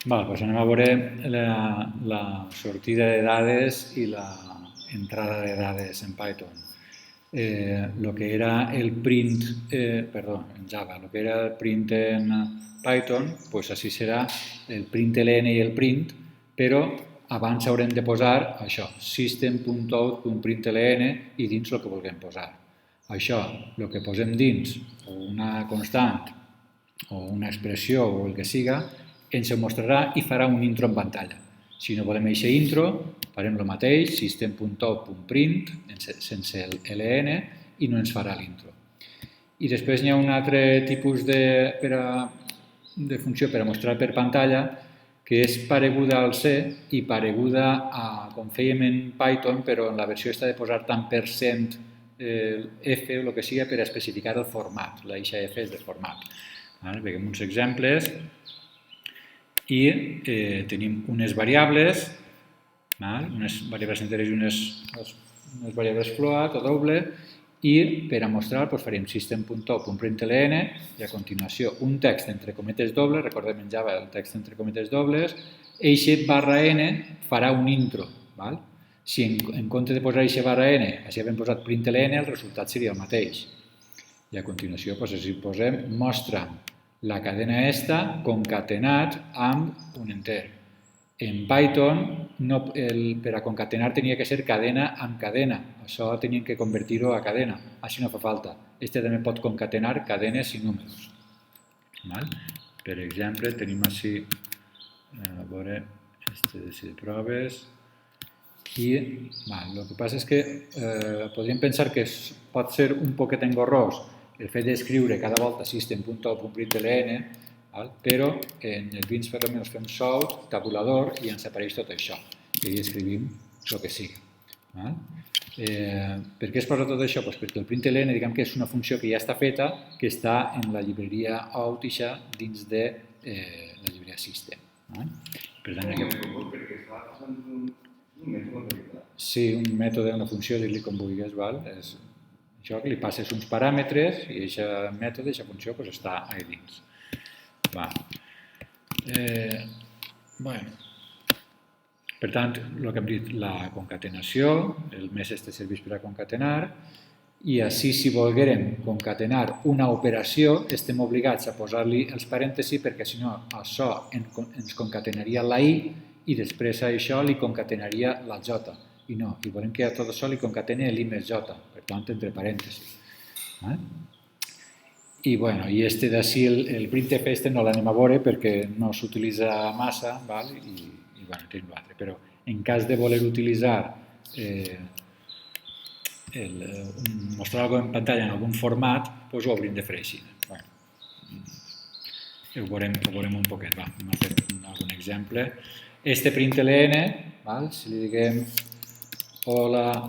Doncs anem a veure la sortida de dades i l'entrada de dades en Python. Lo que era el print, perdó, en Java, lo que era el print en Python, pues així serà el println i el print, però abans haurem de posar això, system.out.println i dins el que vulguem posar. Això, el que posem dins, o una constant, o una expressió o el que siga, ens ho mostrarà i farà un intro en pantalla. Si no volem aquest intro, farem el mateix, system.out.print, sense el ln, i no ens farà l'intro. I després hi ha un altre tipus de funció per a mostrar per pantalla que és pareguda al C i pareguda a com fèiem en Python, però en la versió està de posar tant % F o el que sigui per a especificar el format. La eixa F és de format. Veiem uns exemples i tenim unes variables, unes variables enteres i unes variables float o doble, i per a mostrar farem system.out.println i a continuació un text entre cometes dobles, recordem en Java el text entre cometes dobles, eixe /n farà un intro. Si en compte de posar eixe /n així hem posat println, el resultat seria el mateix. I a continuació així posem mostra la cadena esta concatenat amb un enter. En Python, per a concatenar tenia que ser cadena amb cadena. Això tenien que convertir-ho a cadena. Així no fa falta. Este també pot concatenar cadenes i números. Per exemple, tenim així, a veure, este de proves. I el que passa és que podríem pensar que pot ser un poquet engorrós el fet d'escriure cada volta system.out.println, però en el Beans per almenys fem sort, tabulador, i ens apareix tot això. I ahí escrivim el que sigui. Per què es posa tot això? Perquè el println, diguem que és una funció que ja està feta, que està en la llibreria out dins de la llibreria system. Per tant, perquè està passant un mètode. Sí, un mètode, una funció, dir-li com vulguis, és això que li passes uns paràmetres i aquest mètode, aquesta funció, està allà dins. Per tant, el que hem dit, la concatenació, el més este serveix per a concatenar, i així, si volguérem concatenar una operació, estem obligats a posar-li els parèntesis perquè, si no, això ens concatenaria la i i després a això li concatenaria la j. I no, i volem que a tot això li concatene l'I més J, per tant, entre parèntesis. I este d'ací, el printf este no l'anem a veure perquè no s'utilitza massa, i tenim l'altre. Però en cas de voler utilitzar, mostrar alguna cosa en pantalla en algun format, ho hauríem de fer així. Ho veurem un poquet. Anem a fer algun exemple. Este println, si li diguem hola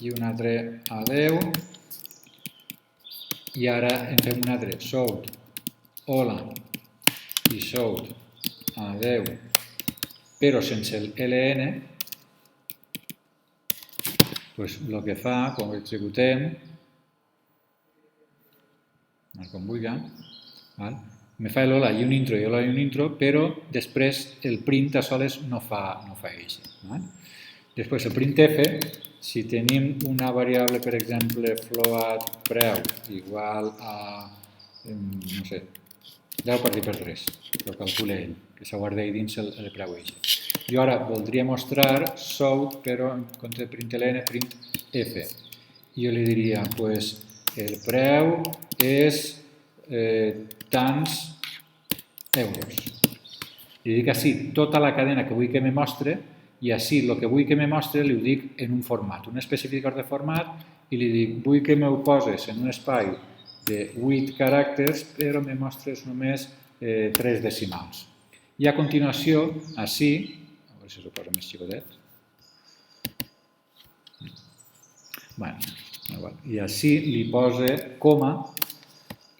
i un altre adeu, i ara en fem un altre, sort, hola i sort, adeu, però sense el ln, el que fa, quan ho executem, com vulguem, me fa l'hola i un intro, però després el print a soles no fa això. Després el printf, si tenim una variable, per exemple, float preu igual a, no sé, 10 partit per 3, que ho calcula ell, que s'ho guarda dins el preu eix. Jo ara voldria mostrar sort, però en compte de println, printf. Jo li diria, el preu és tants euros. Li dic així tota la cadena que vull que me mostre i així el que vull que me mostre li ho dic en un format, un especificador de format, i li dic vull que m'ho poses en un espai de 8 caràcters però me mostres només 3 decimals. I a continuació, així, a veure si s'ho posa més xicotet, i així li posa coma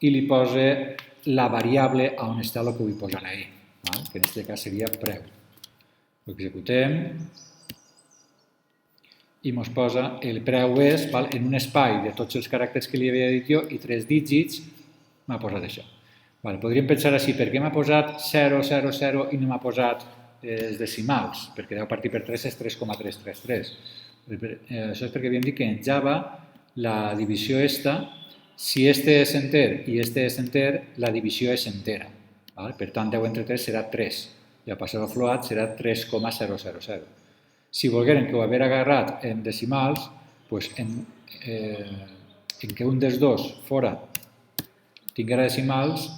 i li posa la variable on està el que vull posar ahí, que en aquest cas seria preu. Ho executem i ens posa el preu és en un espai de tots els caràcters que li havia dit jo i 3 dígits m'ha posat això. Vale, podríem pensar així, per què m'ha posat 0, 0, 0 i no m'ha posat els decimals? Perquè 10 partit per 3 és 3,333. Això és perquè havíem dit que en Java la divisió si este és enter i este és enter, la divisió és entera. Vale? Per tant, 10 entre 3 serà 3 i al passar al float serà 3,000. Si volgueren que ho haguera agarrat en decimals, doncs en què un dels dos fora tinguera decimals,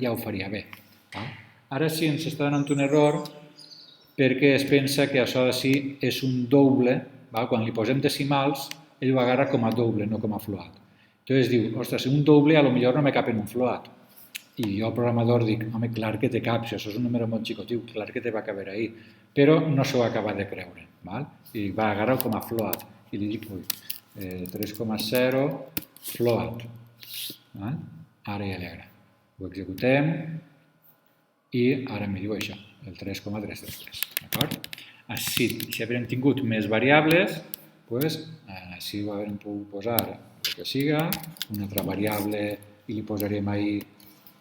ja ho faria bé. Ara sí ens està donant un error perquè es pensa que això d'ací és un doble. Quan li posem decimals, ell ho agarra com a doble, no com a float. Entonces diu, ostres, un doble a lo millor no me cap en un float. I jo al programador dic, home, clar que te cap, si això és un número molt xicotiu, clar que te va caber ahí. Però no s'ho ha acabat de creure. I va agarrar com a float. I li dic, 3,0 float. Ara ja li agrada. Ho executem i ara em diu això, el 3,333. D'acord? Així, si haguem tingut més variables, així ho haurem pogut posar el que siga, una altra variable i li posarem ahí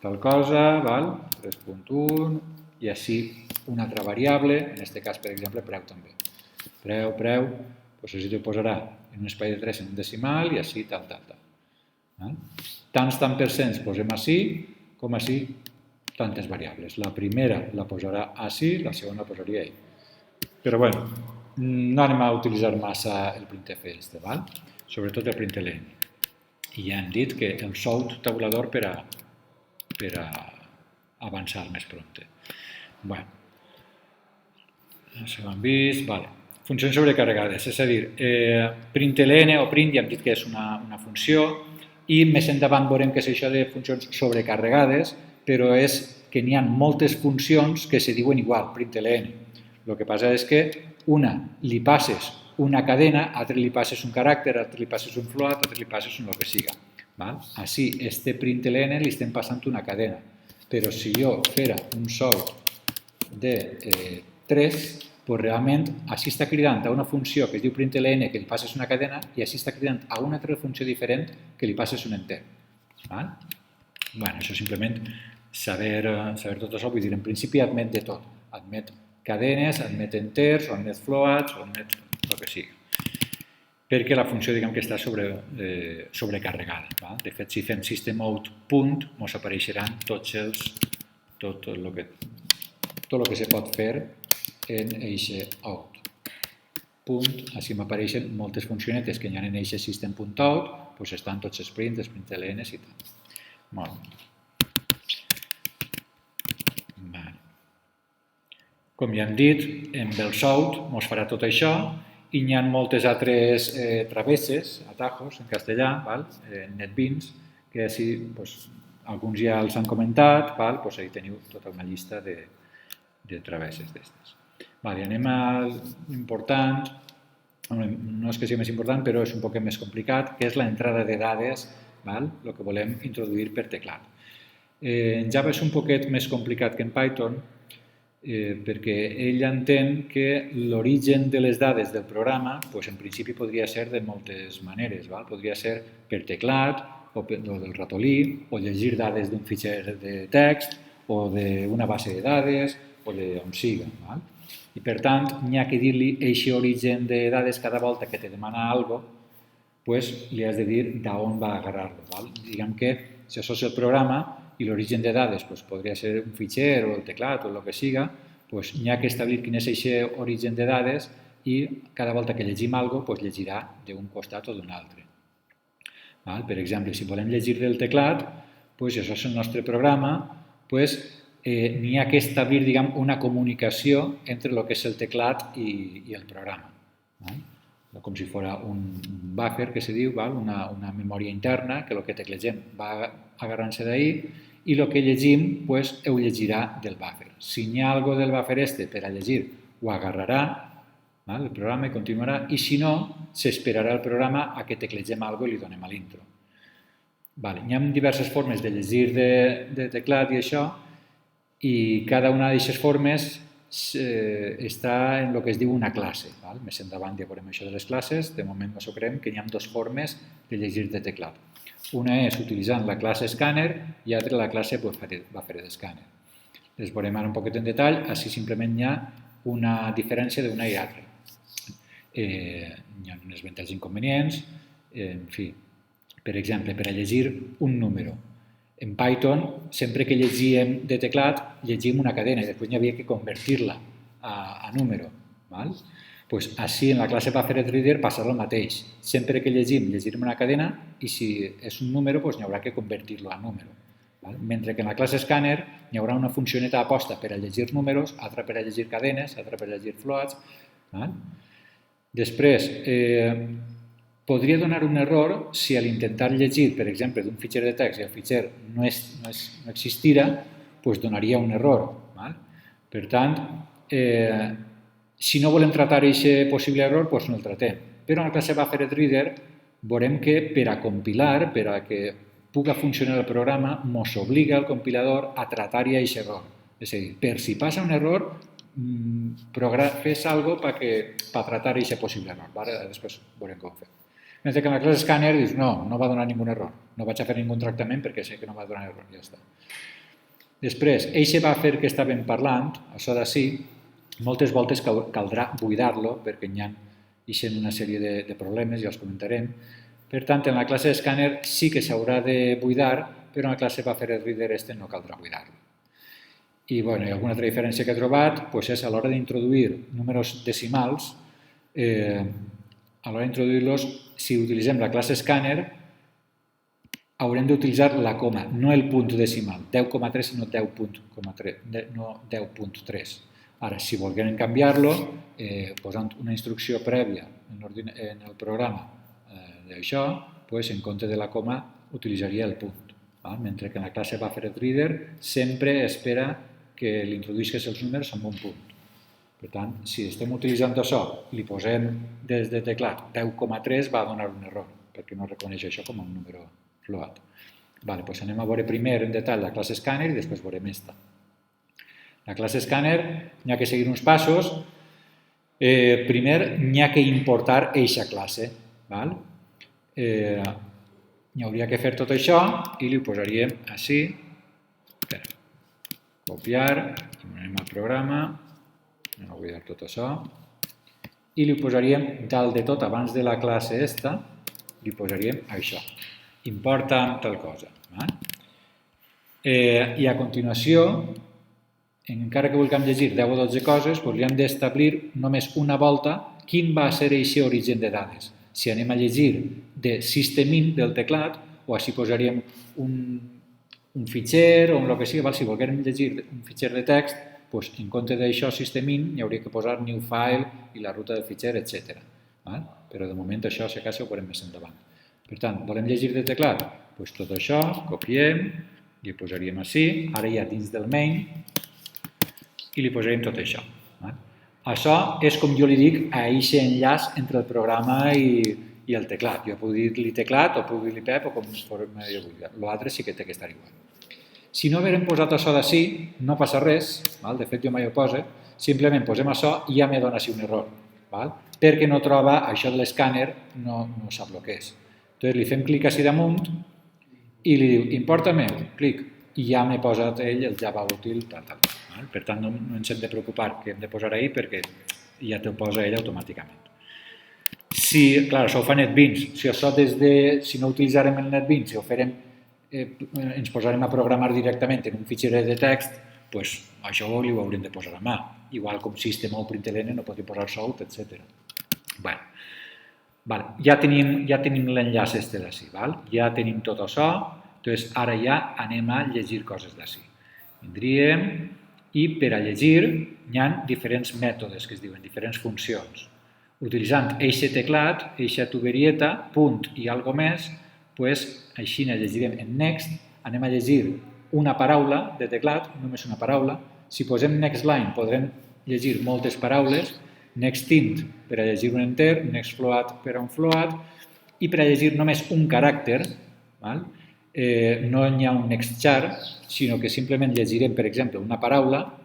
tal cosa, 3.1, i així una altra variable, en aquest cas, per exemple, preu també. Preu, doncs així t'ho posarà en un espai de 3 en un decimal i així tal. Tants percents posem així, com així tantes variables. La primera la posarà així, la segona la posaria ahí. Però bueno, no anem a utilitzar massa el printf este, sobretot el println. I ja hem dit que el sort tabulador per a avançar més prompte. Bueno, això ho hem vist. Funcions sobrecarregades, és a dir, println o print ja hem dit que és una funció i més endavant veurem que és això de funcions sobrecarregades, però és que n'hi ha moltes funcions que se diuen igual, println. El que passa és que una li passes una cadena, a altre li passes un caràcter, a altre li passes un float, a altre li passes un el que siga. Així, este println li estem passant una cadena, però si jo fera un sort de 3, doncs realment així està cridant a una funció que es diu println que li passes una cadena i així està cridant a una altra funció diferent que li passes un enter. Això simplement saber tot això, vull dir, en principi admet de tot, admet cadenes, admet enters, o admet floats, o admet el que sigui. Perquè la funció, diguem que està sobrecarregada. De fet, si fem systemout punt, ens apareixeran tot el que se pot fer en aquest out. Punt, així m'apareixen moltes funcionetes que hi ha en aquest system.out, doncs estan tots els prints, els printlns i tal. Molt bé. Com ja hem dit, amb el sort ens farà tot això i hi ha moltes altres travesses, atajos en castellà, NetBeans, que així alguns ja els han comentat, doncs ahí teniu tota una llista de travesses d'aquestes. Anem a l'important, no és que sigui més important, però és un poc més complicat, que és l'entrada de dades, el que volem introduir per teclat. En Java és un poquet més complicat que en Python, perquè ell entén que l'origen de les dades del programa en principi podria ser de moltes maneres. Podria ser per teclat, o del ratolí, o llegir dades d'un fitxer de text, o d'una base de dades, o d'on siga. I per tant, n'hi ha que dir-li aquest origen de dades cada volta que te demana alguna cosa, li has de dir d'on va agarrar-lo. Diguem que si això és el programa, i l'origen de dades podria ser un fitxer o el teclat o el que siga, n'hi ha que establir quin és aquest origen de dades i cada volta que llegim alguna cosa llegirà d'un costat o d'un altre. Per exemple, si volem llegir del teclat, si això és el nostre programa, n'hi ha que establir una comunicació entre el que és el teclat i el programa. Com si fos un buffer, que se diu, una memòria interna, que el que teclegem va agarrant-se d'ahí, i el que llegim ho llegirà del buffer. Si n'hi ha alguna cosa del buffer este per a llegir, ho agarrarà el programa i continuarà, i si no, s'esperarà el programa a que teclegem alguna cosa i li donem a l'intro. Hi ha diverses formes de llegir de teclat i això, i cada una d'aquestes formes està en el que es diu una classe. Més endavant ja veurem això de les classes, de moment no s'ho creiem, que hi ha dues formes de llegir de teclat. Una és utilitzant la classe scanner i l'altra la classe buffer scanner. Les veurem ara un poquet en detall, així simplement hi ha una diferència d'una i altra. Hi ha uns avantatges i inconvenients, en fi, per exemple, per a llegir un número. En Python, sempre que llegíem de teclat, llegíem una cadena i després hi havia que convertir-la a número. Pues així en la classe BufferedReader passarà el mateix. Sempre que llegirem una cadena i si és un número, n'hi haurà que convertir-lo a número. Mentre que en la classe Scanner hi haurà una funcioneta aposta per a llegir números, altra per a llegir cadenes, altra per a llegir floats. Després, podria donar un error si a l'intentar llegir, per exemple, d'un fitxer de text i el fitxer no existira, donaria un error. Per tant, si no volem tratar aquest possible error, no el tratem. Però en la classe BufferedReader veurem que per a compilar, per a que pugui funcionar el programa, ens obliga el compilador a tratar-hi aquest error. És a dir, per si passa un error, fes alguna cosa per tratar aquest possible error. Després veurem com fer. Mentre que en la classe Scanner dius, no va donar ningú error. No vaig a fer ningú tractament perquè sé que no va donar error. Ja està. Després, aquest buffer que estàvem parlant, això d'ací, moltes voltes caldrà buidar-lo perquè hi ha una sèrie de problemes, ja els comentarem. Per tant, en la classe Scanner sí que s'haurà de buidar, però en la classe BufferedReader no caldrà buidar-lo. I alguna altra diferència que he trobat és a l'hora d'introduir números decimals, a l'hora d'introduir-los, si utilitzem la classe Scanner, haurem d'utilitzar la coma, no el punt decimal, 10,3 sinó 10.3. Ara, si volguem canviar-lo, posant una instrucció prèvia en el programa d'això, en compte de la coma utilitzaria el punt. Mentre que en la classe BufferedReader sempre espera que li introduïsques els números amb un punt. Per tant, si estem utilitzant això i li posem des de teclat 10,3 va donar un error, perquè no reconeix això com un número float. Anem a veure primer en detall la classe Scanner i després veurem aquesta. La classe Scanner n'hi ha que seguir uns passos. Primer n'hi ha que importar aquesta classe. N'hi hauria que fer tot això i li posaríem així. Copiar, anem al programa, anem a buidar tot això i li posaríem dalt de tot, abans de la classe aquesta, li posaríem això. Importa tal cosa. I a continuació, encara que vulguem llegir 10 o 12 coses, li hem d'establir només una volta quin va ser aquest origen de dades. Si anem a llegir de systemin del teclat, o així posaríem un fitxer o el que sigui, si volguem llegir un fitxer de text, en compte d'això systemin hi hauria que posar new file i la ruta del fitxer, etc. Però de moment això, si acaso, ho veurem més endavant. Per tant, volem llegir de teclat? Tot això, copiem, i ho posaríem així, ara ja dins del main, i li posaríem tot això. Això és com jo li dic a aquest enllaç entre el programa i el teclat. Jo puc dir-li teclat o puc dir-li pep o com es forma jo vull. L'altre sí que té que estar igual. Si no haguérem posat això d'ací, no passa res, de fet jo mai ho poso, simplement posem això i ja me dona així un error, perquè no troba això de l'escàner, no sap el que és. Llavors li fem clic així damunt i li diu importa meu, clic, i ja m'he posat ell el Java útil, tal. Per tant, no ens hem de preocupar que hem de posar ahí perquè ja te'l posa ell automàticament. Clar, això ho fa NetBeans. Si no utilitzarem el NetBeans, ens posarem a programar directament en un fitxer de text, això li ho haurem de posar a mà. Igual com System o println no podem posar salt, etc. Ja tenim l'enllaç d'ací, ja tenim tot això, doncs ara ja anem a llegir coses d'ací. Vindríem i per a llegir hi ha diferents mètodes que es diuen, diferents funcions. Utilitzant aquest teclat, aquesta tuberieta, punt i algo més, així llegirem en next, anem a llegir una paraula de teclat, només una paraula. Si posem next line podrem llegir moltes paraules, next int per a llegir un enter, next float per a un float, i per a llegir només un caràcter, no hi ha un next char, sinó que simplement llegirem, per exemple, una paraula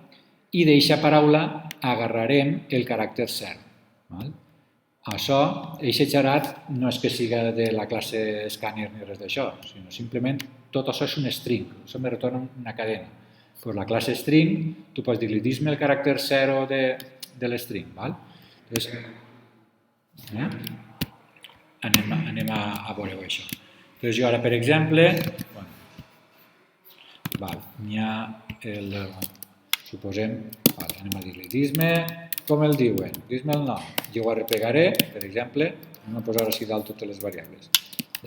i d'aquesta paraula agarrarem el caràcter cert. Això, aquest xarat no és que siga de la classe scanner ni res d'això, sinó simplement tot això és un string, això me retorna una cadena. Pues la classe string, tu pots dir-li, dis-me el caràcter 0 de l'string, val? Entonces, anem a veure això. Entonces jo ara, per exemple, n'hi ha el, suposem, anem a dir-li, dis-me com el diuen, dis-me el nom. Jo ho arrepegaré, per exemple, anem a posar així dalt totes les variables.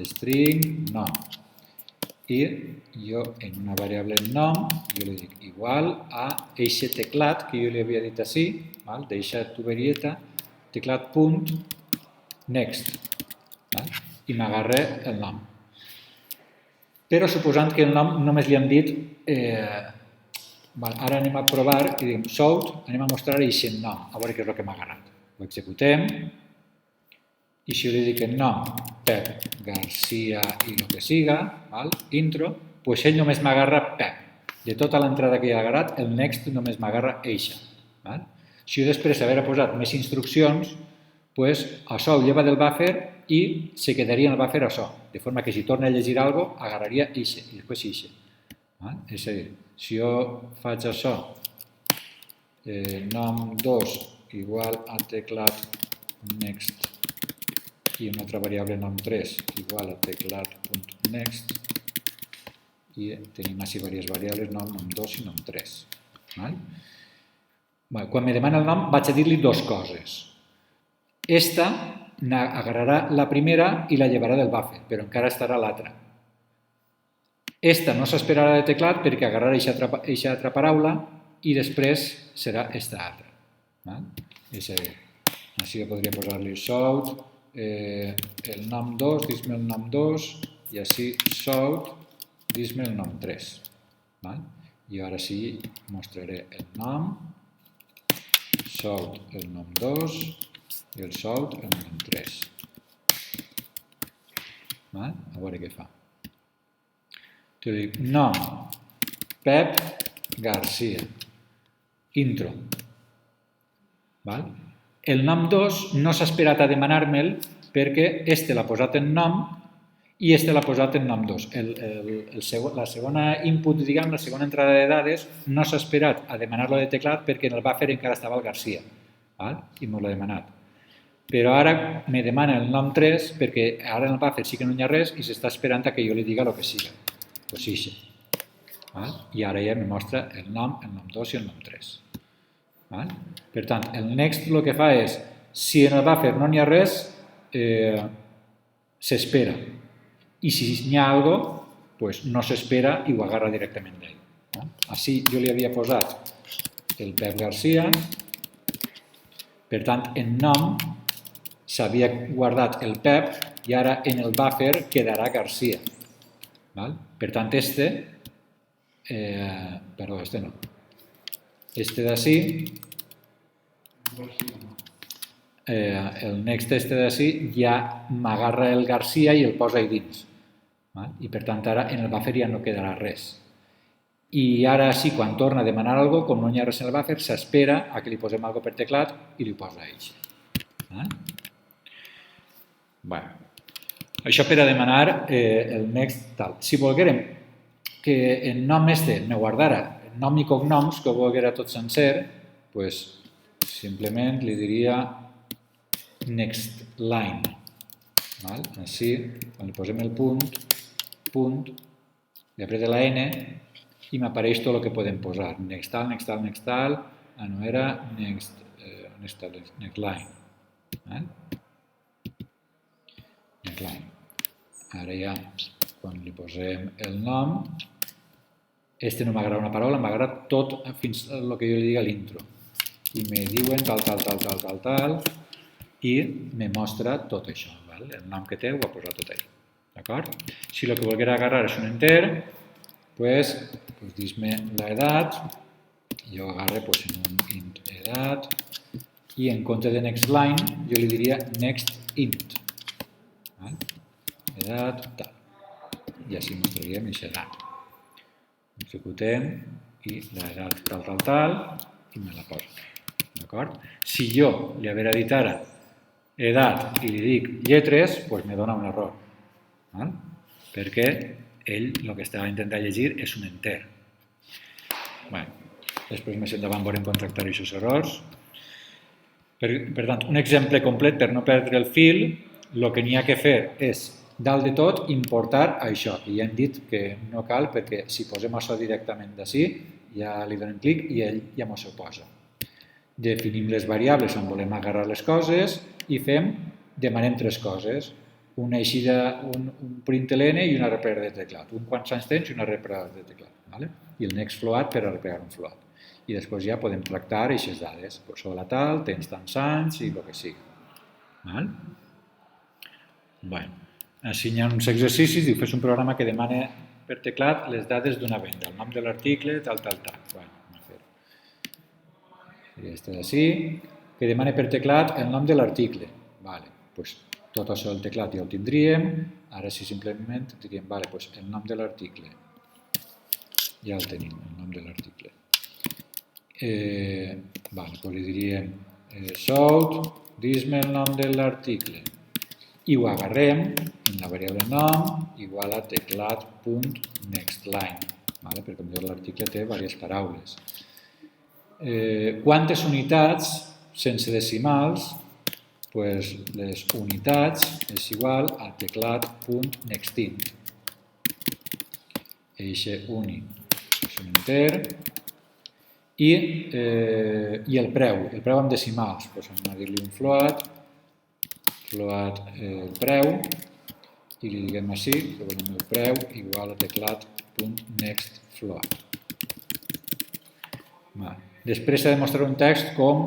String nom. I jo en una variable nom, jo li dic igual a aquest teclat que jo li havia dit així, d'eixa tuberieta, teclat.next, i m'agarra el nom. Però suposant que el nom només li hem dit, ara anem a provar i diguem shout, anem a mostrar aquest nom, a veure què és el que m'ha agarrat. Ho executem i si jo li dic el nom, Pep Garcia i el que siga, intro, doncs ell només m'agarra Pep. De tota l'entrada que hi ha agarrat, el next només m'agarra eixa. Si jo després d'haver posat més instruccions, això ho lleva del buffer i se quedaria en el buffer això, de forma que si torna a llegir alguna cosa, agarraria eixa i després eixa. És a dir, si jo faig això, nom2 igual a teclat next i una altra variable nom3 igual a teclat.next i tenim així diverses variables nom2 i nom3. Quan me demana el nom vaig a dir-li dues coses. Esta agarrarà la primera i la llevarà del buffer, però encara estarà l'altra. Esta no s'esperarà de teclat perquè agarrarà aquesta altra paraula i després serà esta altra. És a dir, així podria posar-li shout, el nom2, dis-me el nom2, i així shout, dis-me el nom3. I ara sí mostraré el nom, shout el nom2 i el shout el nom3. A veure què fa. Te dic nom, Pep Garcia, intro. El nom2 no s'ha esperat a demanar-me'l perquè este l'ha posat en nom i este l'ha posat en nom2. La segona input, diguem, la segona entrada de dades no s'ha esperat a demanar-lo de teclat perquè en el buffer encara estava el Garcia i m'ho l'ha demanat. Però ara me demana el nom3 perquè ara en el buffer sí que no hi ha res i s'està esperant que jo li diga el que siga. Doncs sí. I ara ja me mostra el nom, el nom2 i el nom3. Per tant, el next el que fa és, si en el buffer no n'hi ha res, s'espera. I si n'hi ha alguna cosa, no s'espera i ho agarra directament d'ell. Així jo li havia posat el Pep Garcia, per tant, en nom s'havia guardat el Pep i ara en el buffer quedarà Garcia. Per tant, este no. Este d'ací, el next este d'ací ja m'agarra el Garcia i el posa ahí dins. I per tant, ara en el buffer ja no quedarà res. I ara sí, quan torna a demanar alguna cosa, com no hi ha res en el buffer, s'espera a que li posem alguna cosa per teclat i li posa ells. Això per a demanar el next tal. Si volguérem que en nom este me guardara nom i cognoms, que ho volguera tot sencer, doncs simplement li diria next line. Així, quan li posem el punt, li apreta la N i m'apareix tot el que podem posar. Next tal, next tal, next tal, no era next line. Next line. Ara ja, quan li posem el nom, este no m'agrada una paraula, m'agrada tot fins al que jo li diga l'intro. I me diuen tal, i me mostra tot això. El nom que té ho ha posat tot allà. D'acord? Si el que volguera agarrar és un enter, doncs dis-me l'edat, jo agarre en un int edat, i en compte de next line jo li diria next int. Edat, tal. I així mostraríem aquesta edat. Executem i l'edat tal, i me la posa. D'acord? Si jo li haguera dit ara edat i li dic lletres, doncs me dona un error. Perquè ell el que estava intentant llegir és un enter. Després més endavant veurem com tractar aquests errors. Per tant, un exemple complet per no perdre el fil, el que n'hi ha que fer és, dalt de tot, importar això, que ja hem dit que no cal perquè si posem això directament d'ací, ja li donem clic i ell ja m'ho posa. Definim les variables on volem agarrar les coses i demanem tres coses. Una eixida, un println i una replegar de teclat. Un quants anys tens i una replegar de teclat. I el next float per a replegar un float. I després ja podem tractar aquestes dades. Sola tal, tens tants anys i el que sigui. Així hi ha uns exercicis, diu, fes un programa que demana per teclat les dades d'una venda, el nom de l'article, tal. Aquesta d'ací, que demana per teclat el nom de l'article. Tot això del teclat ja ho tindríem, ara si simplement diríem, el nom de l'article, ja el tenim, el nom de l'article. Li diríem shout, dis-me el nom de l'article, i ho agarrem en la variable nom igual a teclat.nextLine, perquè l'article té diverses paraules. Quantes unitats sense decimals? Les unitats és igual a teclat.nextInt. Eixe uni és un enter. I el preu amb decimals. Hem de dir-li un float el preu, i li diguem així, que volem el preu igual a teclat.nextFloat. Després s'ha de mostrar un text com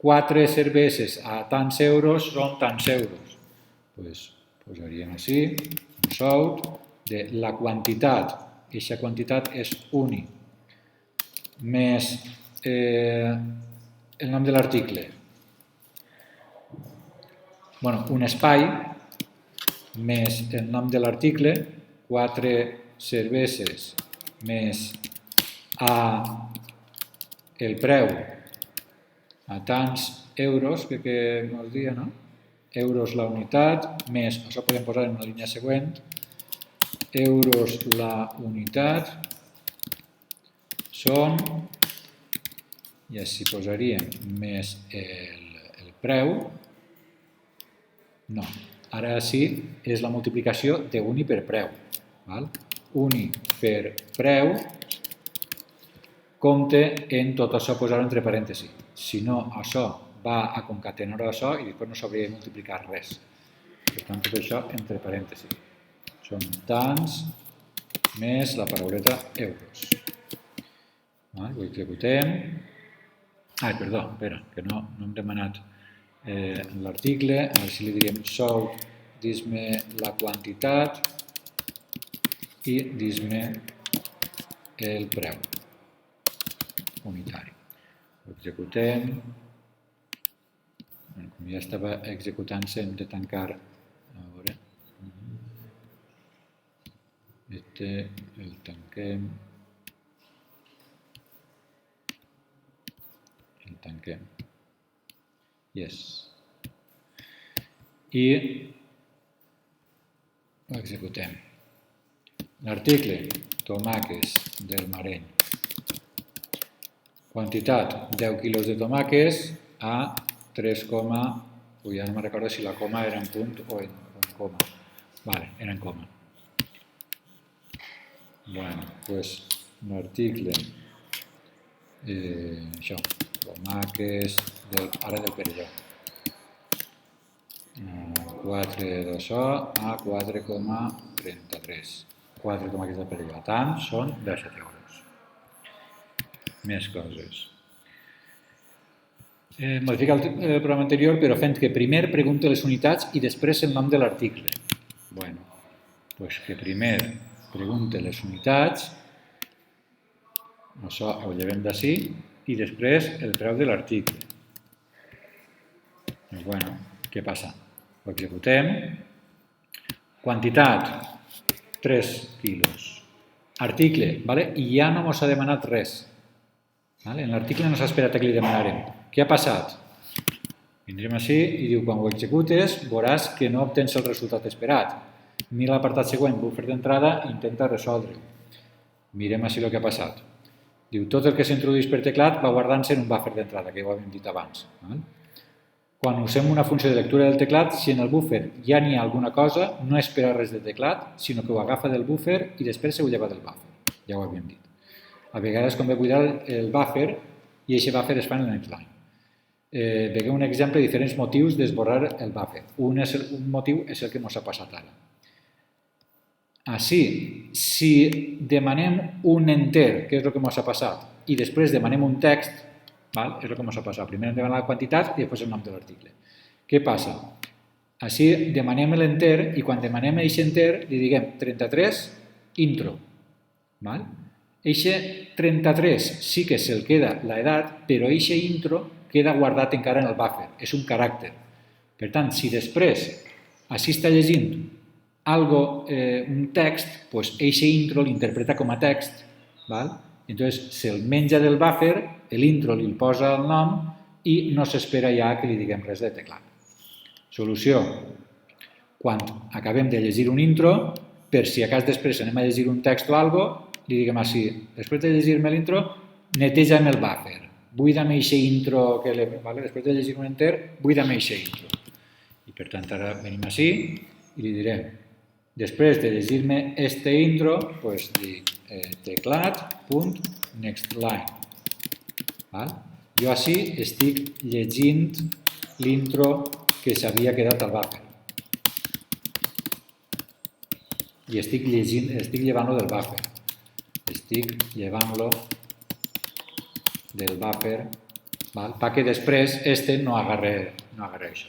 4 cerveses a tants euros són tants euros. Posaríem així, un shout de la quantitat, aquesta quantitat és uni, més el nom de l'article. Un espai més el nom de l'article, 4 cerveses més el preu a tants euros, que ens dia, no? Euros la unitat, més, això podem posar en una línia següent, euros la unitat són, i així posaríem més el preu, no, ara sí és la multiplicació d'uni per preu. Uni per preu, compte en tot això posar-ho entre parèntesis. Si no, això va a concatenar això i després no s'hauria de multiplicar res. Per tant, tot això entre parèntesis. Són tants més la parauleta euros. Ho executem. Perdó, espera, que no hem demanat l'article. Ara sí li diríem shout, dis-me la quantitat i dis-me el preu unitari. Ho executem. Com ja estava executant-se, hem de tancar. A veure. El tanquem. El tanquem. Yes. I ho executem. L'article, tomàquets del Mareny. Quantitat, 10 quilos de tomàquets a 3, ja no me'n recordo si la coma era en punt o en coma. Era en coma. L'article, això, tomàquets, ara del Perelló. 4 d'això a 4,33. 4 tomàquets del Perelló. A tant són 17 euros. Més coses. Modificar el programa anterior, però fent que primer pregunte les unitats i després el nom de l'article. Que primer pregunte les unitats, això ho llevem d'ací, i després el preu de l'article. Què passa? Ho executem. Quantitat, 3 quilos. Article, i ja no ens ha demanat res. En l'article no s'ha esperat que li demanarem. Què ha passat? Vindrem així i diu, quan ho executes, veuràs que no obtens el resultat esperat. Mira l'apartat següent, buffer d'entrada, i intenta resoldre-ho. Mirem així el que ha passat. Diu, tot el que s'introdueix per teclat va guardant-se en un buffer d'entrada, que ho havíem dit abans. Quan usem una funció de lectura del teclat, si en el buffer ja n'hi ha alguna cosa, no espera res del teclat, sinó que ho agafa del buffer i després se ho lleva del buffer. Ja ho havíem dit. A vegades convé buidar el buffer i aquest buffer es fa en el next line. Vegeu un exemple de diferents motius d'esborrar el buffer. Un motiu és el que ens ha passat ara. Així, si demanem un enter, que és el que ens ha passat, i després demanem un text, és el que ens ha passat. Primer demanem la quantitat i després el nom de l'article. Què passa? Així demanem l'enter i quan demanem aquest enter li diguem 33 intro. Eixe 33 sí que se'l queda l'edat, però eixe intro queda guardat encara en el buffer, és un caràcter. Per tant, si després així està llegint un text, doncs eixe intro l'interpreta com a text, entonces se'l menja del buffer, l'intro li posa el nom i no s'espera ja que li diguem res de teclat. Solució. Quan acabem de llegir un intro, per si a cas després anem a llegir un text o alguna cosa, li diguem així, després de llegir-me l'intro, neteja'm el buffer, buida'm eixe intro, després de llegir un enter, buida'm eixe intro. I per tant ara venim així i li direm, després de llegir-me este intro, doncs dic teclat.nextLine. Jo així estic llegint l'intro que s'havia quedat al buffer. I estic llevant-lo del buffer. Estic llevant-lo del buffer perquè després este no agarre això.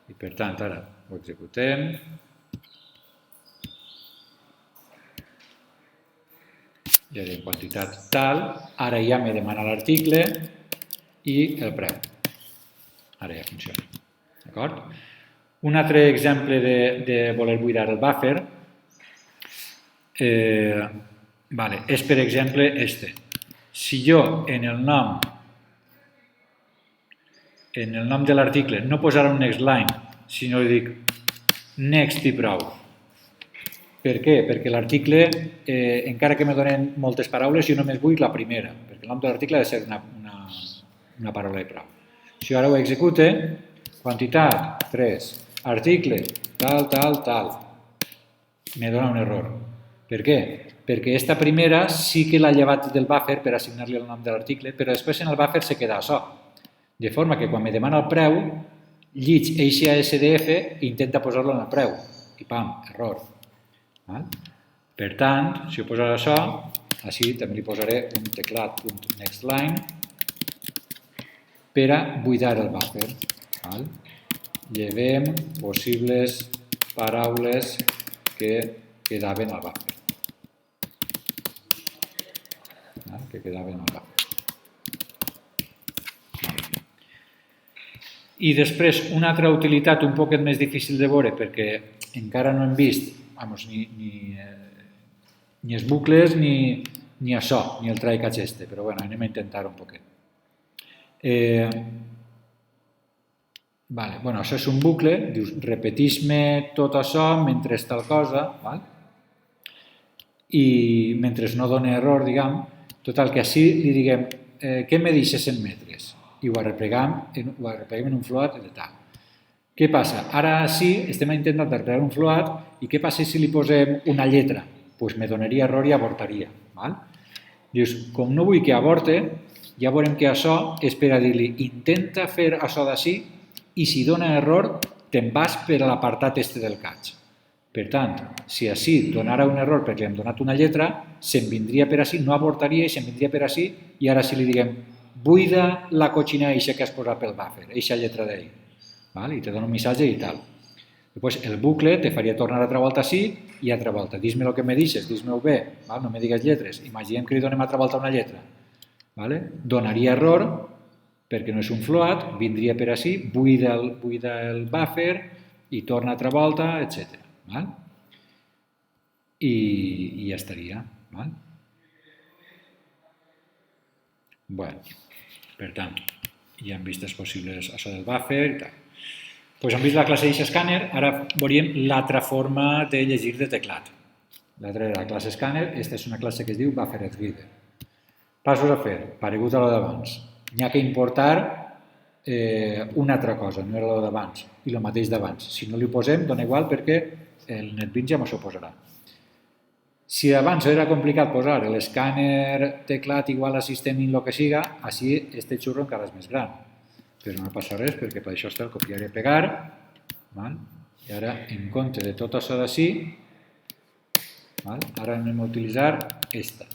I per tant, ara ho executem. Ja diem quantitat tal. Ara ja me demana l'article i el preu. Ara ja funciona. D'acord? Un altre exemple de voler buidar el buffer és, per exemple, este. Si jo en el nom de l'article no posarà un next line, sinó li dic next i prou. Per què? Perquè l'article, encara que me donen moltes paraules, jo només vull la primera, perquè el nom de l'article ha de ser una paraula i prou. Si jo ara ho execute, quantitat, 3, article, tal, me dona un error. Per què? Perquè aquesta primera sí que l'ha llevat del buffer per assignar-li el nom de l'article, però després en el buffer se queda això. De forma que quan me demana el preu, llig eixe ASDF i intenta posar-lo en el preu. I pam, error. Per tant, si ho poso això, així també li posaré un teclat.nextLine per a buidar el buffer. Llevem possibles paraules que quedaven al buffer. I després una altra utilitat un poquet més difícil de veure perquè encara no hem vist ni els bucles ni això, ni el try catch este, però bueno, anem a intentar un poquet. Això és un bucle, dius repeteix-me tot això mentre tal cosa, i mentre no doni error, diguem, total que així li diguem què me deixes en metres i ho arrepleguem en un float de tal. Què passa? Ara sí, estem intentant arreplegar un float i què passa si li posem una lletra? Doncs me donaria error i avortaria. Dius, com no vull que avorte, ja veurem que això és per a dir-li intenta fer això d'ací i si dona error te'n vas per a l'apartat este del catch. Per tant, si així donara un error perquè li hem donat una lletra, se'n vindria per així, no avortaria i se'n vindria per així i ara si li diguem buida la cochina eixa que has posat pel buffer, eixa lletra d'ahí. I te dona un missatge i tal. Després el bucle te faria tornar altra volta així i altra volta. Dis-me el que me deixes, dis-me-ho bé, no me digues lletres. Imaginem que li donem altra volta una lletra. Donaria error perquè no és un float, vindria per així, buida el buffer i torna altra volta, etc. I ja estaria. Per tant, ja hem vist els possibles, això del buffer i tal. Doncs hem vist la classe d'Scanner, ara veuríem l'altra forma de llegir de teclat. L'altra era la classe scanner, aquesta és una classe que es diu BufferedReader. Passos a fer, paregut a la d'abans. N'hi ha que importar una altra cosa, no era la d'abans, i el mateix d'abans. Si no li posem, dona igual perquè el NetBeans ja m'ho posarà. Si abans era complicat posar l'escàner teclat igual a sistema el que siga, així este xurro encara és més gran. Però no passa res perquè per això està el copiar i pegar. I ara, en compte de tot això d'ací, ara anem a utilitzar esta.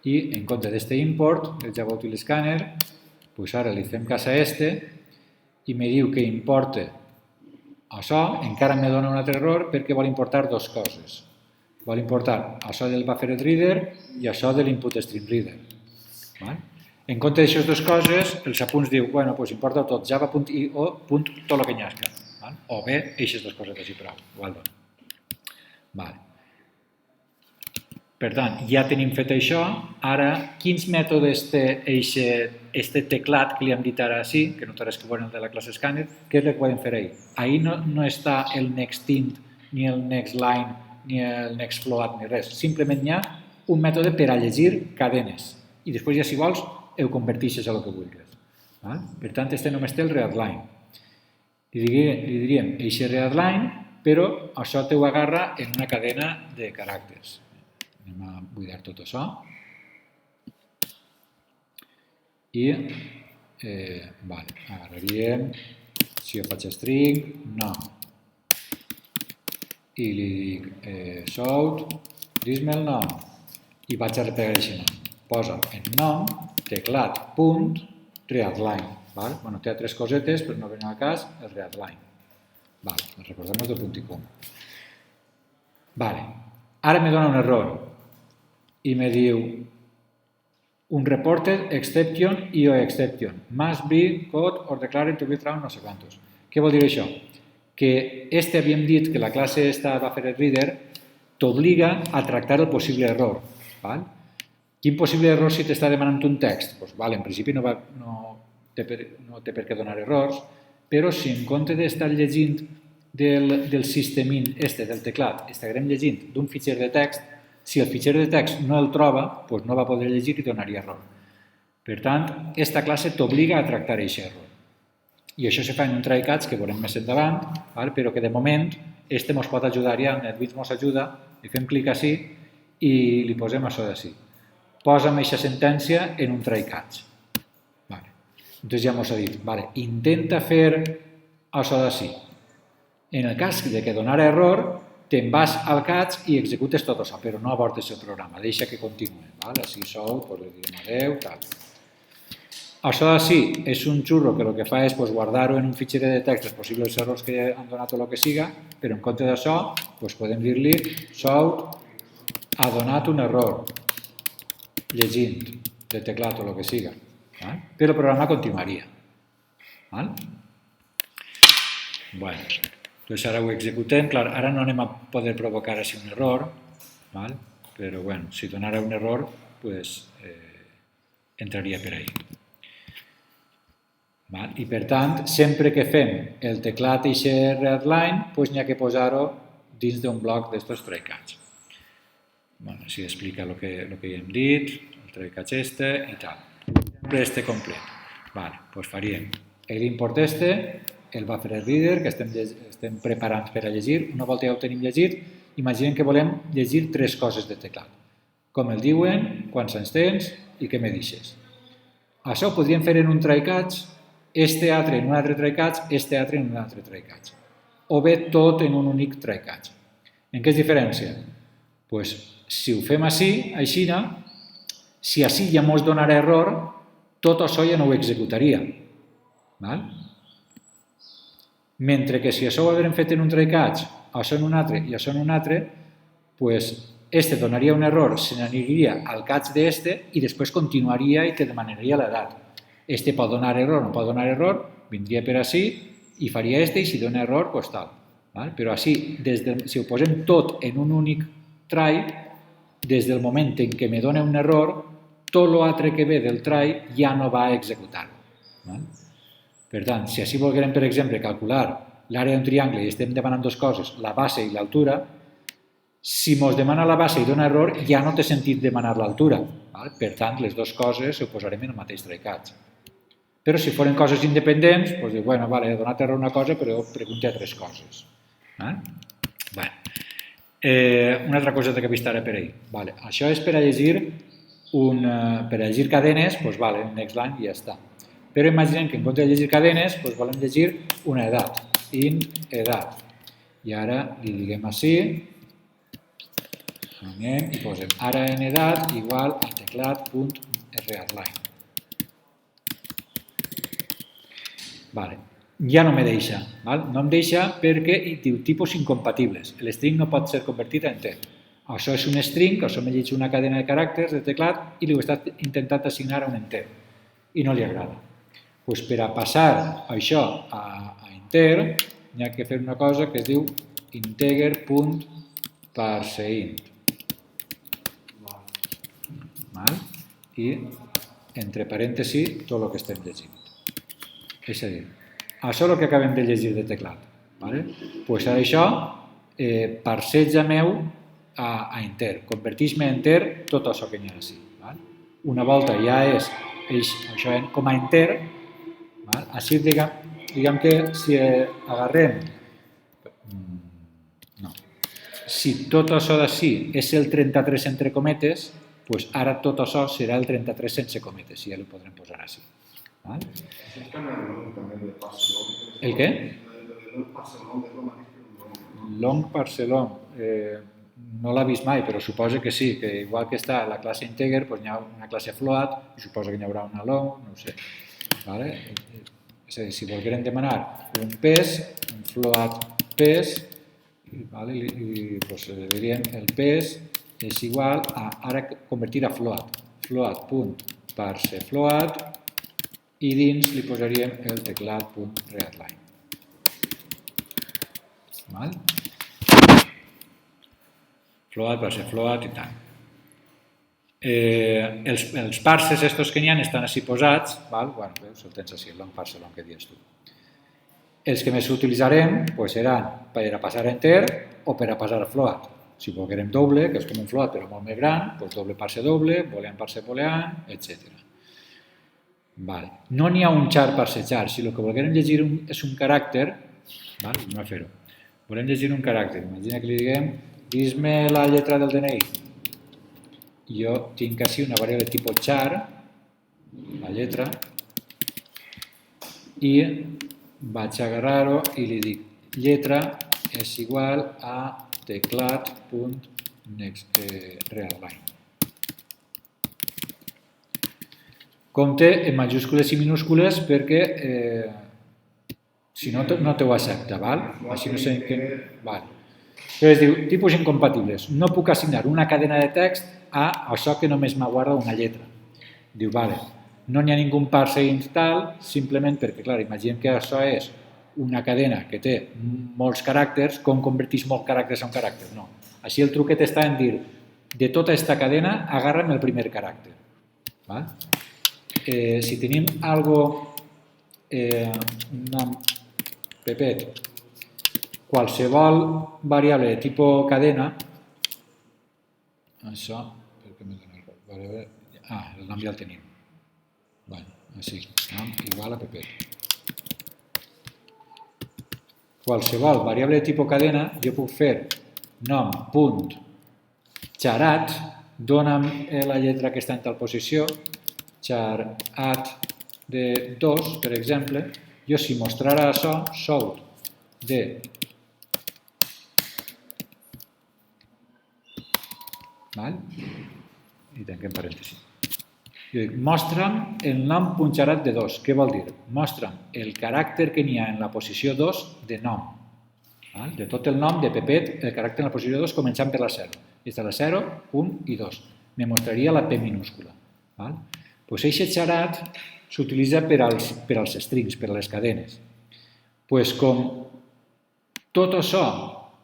I en compte d'este import, ja va utilitzar l'escàner, doncs ara li fem cas a este i me diu que importe això, encara me dona un altre error perquè vol importar dues coses. Vol importar això del BufferedReader i això de l'InputStreamReader. En compte d'aixes dues coses, els apunts diu, bueno, doncs importa tot, java.io, tot el que nyasca. O bé, aquestes dues coses així prou, igual dona. Per tant, ja tenim fet això. Ara, quins mètodes té este teclat que li hem dit ara sí, que no té res que veure el de la classe scanner, què és el que podem fer ahir? Ahir no està el nextInt, ni el nextLine, ni el nextFloat, ni res. Simplement hi ha un mètode per a llegir cadenes. I després ja, si vols, ho converteixes a el que vulguis. Per tant, este només té el readline. Li diríem eixe readline, però això t'ho agarra en una cadena de caràcters. Anem a buidar tot això. I agarraríem, si jo faig string, nom. I li dic shout, dis-me el nom. I vaig a repetir aquest nom. Posa en nom, teclat, punt, readline. Té altres cosetes, però no venen al cas, el readline. Recordem el punt i coma. Ara me dona un error i me diu un reported exception io exception must be code or declared to be found no sé quantos. Què vol dir això? Que havíem dit que la classe BufferedReader t'obliga a tractar el possible error. Quin possible error si t'està demanant un text? En principi no té per què donar errors, però si en compte d'estar llegint del sistemin del teclat, estarem llegint d'un fitxer de text, si el fitxer de text no el troba, no va poder llegir i donaria error. Per tant, aquesta classe t'obliga a tractar aquest error. I això se fa en un try-catch que veurem més endavant, però que de moment este ens pot ajudar ja, NetBeans ens ajuda, li fem clic així i li posem això d'ací. Posa'm aquesta sentència en un try-catch. Doncs ja ens ha dit, intenta fer això d'ací. En el cas que donara error, te'n vas al catch i executes tot això, però no abortes el programa, deixa que continuï. Així sou, li direm adeu, tal. Això d'ací és un xurro que el que fa és guardar-ho en un fitxer de text els possibles errors que han donat o el que siga, però en compte d'això podem dir-li shout ha donat un error llegint de teclat o el que siga, però el programa continuaria. Doncs ara ho executem, clar, ara no anem a poder provocar així un error, però si donara un error, entraria per ahí. I per tant, sempre que fem el teclat i aquest readline, n'hi ha que posar-ho dins d'un bloc d'estos try-catch. Així explica el que ja hem dit, el try-catch i tal. Sempre este complet. Doncs faríem l'import el BufferedReader que estem preparant per a llegir. Una volta ja ho tenim llegit, imaginem que volem llegir 3 coses de teclat. Com el diuen, quants anys tens i què me deixes. Això ho podríem fer en un try-catch, este altre en un altre try-catch, este altre en un altre try-catch. O bé tot en un únic try-catch. En què es diferencia? Si ho fem així, si així ja ens donarà error, tot això ja no ho executaria. Mentre que si això ho haguem fet en un try-catch, això en un altre i això en un altre, este donaria un error, se n'aniria al catch d'este i després continuaria i te demanaria l'edat. Este pot donar error o no pot donar error, vindria per així i faria este i si dona error, doncs tal. Però així, si ho posem tot en un únic try, des del moment en què me dona un error, tot l'altre que ve del try ja no va a executar-lo. Per tant, si així volguem, per exemple, calcular l'àrea d'un triangle i estem demanant dues coses, la base i l'altura, si ens demana la base i dona error, ja no té sentit demanar l'altura. Per tant, les dues coses ho posarem en el mateix try-catch. Però si foren coses independents, doncs dic, bueno, vale, he donat error una cosa, però pregunti altres coses. Una altra coseta que he vist ara per ahir. Vale. Això és per a llegir cadenes, doncs vale, un next line i ja està. Però imaginem que en compte de llegir cadenes, doncs volem llegir una edat, int edat. I ara li diguem així, anem i posem ara en edat igual a teclat.readline. Vale. Ja no me deixa. No em deixa perquè diu tipus incompatibles. L'string no pot ser convertit a enter. Això és un string, això me llegeix una cadena de caràcters de teclat i li ho està intentant assignar a un enter. I no li agrada. Doncs per a passar això a enter, hi ha que fer una cosa que es diu integer.parseInt. I entre parèntesis tot el que estem llegint. És a dir, això és el que acabem de llegir de teclat. Doncs ara això, parseja-meu a enter, converteix-me a enter tot això que n'hi ha així. Una volta ja és això com a enter, així diguem que si agarrem, si tot això d'ací és el 33 entre cometes, doncs ara tot això serà el 33 sense cometes, i ja ho podrem posar així. El què? Long parselong. No l'ha vist mai, però suposa que sí, que igual que està la classe integer, hi ha una classe float, i suposa que hi haurà una long, no ho sé. És a dir, si volguérem demanar un pes, un float pes, diríem el pes és igual a, ara convertir a float, float.parsefloat, i dins li posaríem el teclat.readline. Float, parsefloat i tal. Els parses estos que n'hi ha estan així posats, veus, el tens així, el long parse, long que dius tu. Els que més utilitzarem seran per a passar a enter o per a passar a float. Si volguérem doble, que és com un float però molt més gran, doncs doble parse doble, boolean parse boolean, etc. No n'hi ha un char parse char. Si el que volguérem llegir és un caràcter, anem a fer-ho. Volem llegir un caràcter. Imagina que li diguem, dis-me la lletra del DNI. Jo tinc així una variable tipus char, la lletra, i vaig a agarrar-ho i li dic lletra és igual a teclat.readline. Compte en majúscules i minúscules perquè si no, no te ho accepta. Així no sé què... Però es diu tipus incompatibles. No puc assignar una cadena de text a això que només m'aguarda una lletra. Diu, no n'hi ha ningú parse tal, simplement perquè, clar, imaginem que això és una cadena que té molts caràcters, com converteix molts caràcters en un caràcter? No. Així el truquet està en dir, de tota aquesta cadena, agarra'm el primer caràcter. Si tenim algo, una pepet, qualsevol variable de tipus cadena, això, perquè m'he donat variable, el nom ja el tenim. Així, nom igual a pepet. Qualsevol variable de tipus cadena, jo puc fer nom.charat, dona'm la lletra que està en tal posició, charat de 2, per exemple, jo si mostrara això, shout de i tanquem parèntesi. Jo dic, mostra'm el nom.charat de 2. Què vol dir? Mostra'm el caràcter que n'hi ha en la posició 2 de nom. De tot el nom de Pepet, el caràcter en la posició 2 començant per la 0. Des de la 0, 1 i 2. Me mostraria la P minúscula. Doncs aquest charat s'utilitza per als strings, per a les cadenes. Doncs com tot això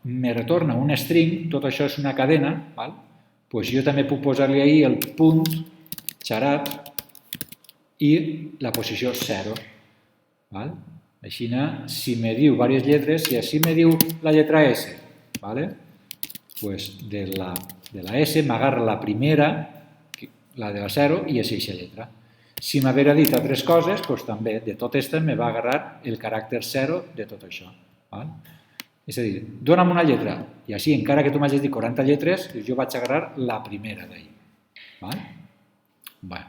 me retorna un string, tot això és una cadena, doncs jo també puc posar-li ahir el punt xarat i la posició 0. Val? Així, si me diu diverses lletres, si així me diu la lletra S, vale? Pues de la S m'agarra la primera, la de la 0, i és aquesta lletra. Si m'haguera dit altres coses, doncs també de tot aquest me va agarrar el caràcter 0 de tot això. Val? És a dir, dona'm una lletra, i així, encara que tu m'hagis dit 40 lletres, jo vaig agarrar la primera d'ahir. Bé.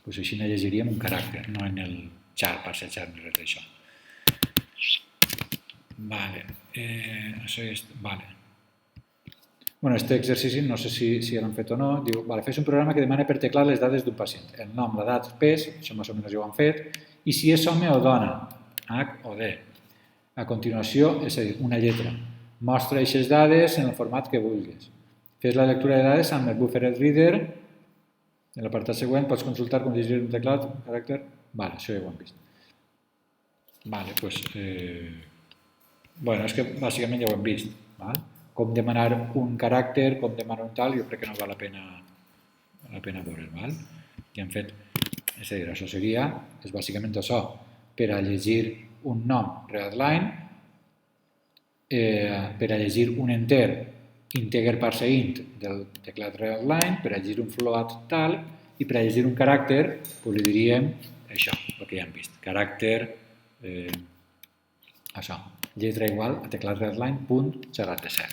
Doncs així llegiríem un caràcter, no en el xar, passejar, ni res d'això. Vale. Això és... Vale. Bueno, aquest exercici no sé si l'han fet o no. Diu, vale, fes un programa que demana per teclat les dades d'un pacient. El nom, l'edat, pes, això més o menys ja ho han fet, i si és home o dona, H o D. A continuació, és a dir, una lletra. Mostra aquestes dades en el format que vulguis. Fes la lectura de dades amb el Buffered Reader. En l'apartat següent pots consultar com llegir un teclat, un caràcter... Vale, això ja ho hem vist. Vale, doncs... Bueno, és que bàsicament ja ho hem vist. Com demanar un caràcter, com demanar un tal, jo crec que no val la pena veure. Ja hem fet... És a dir, això seria... És bàsicament això. Per a llegir un nom readline, per a llegir un enter integer parse int del teclat readline, per a llegir un float tal, i per a llegir un caràcter, li diríem això, el que ja hem vist. Caràcter... Això. Lletra igual a teclat readline punt xarat de 0.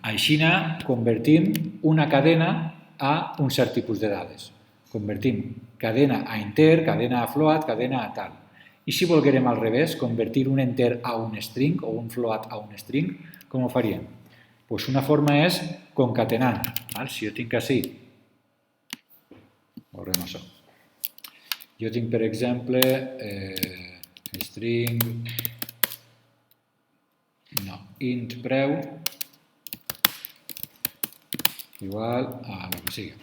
Així convertim una cadena a un cert tipus de dades. Convertim cadena a enter, cadena a float, cadena a tal. I si volguérem al revés, convertir un enter a un string o un float a un string, com ho faríem? Doncs una forma és concatenant. Si jo tinc així, veurem això. Jo tinc, per exemple, string, int preu igual a el que sigui.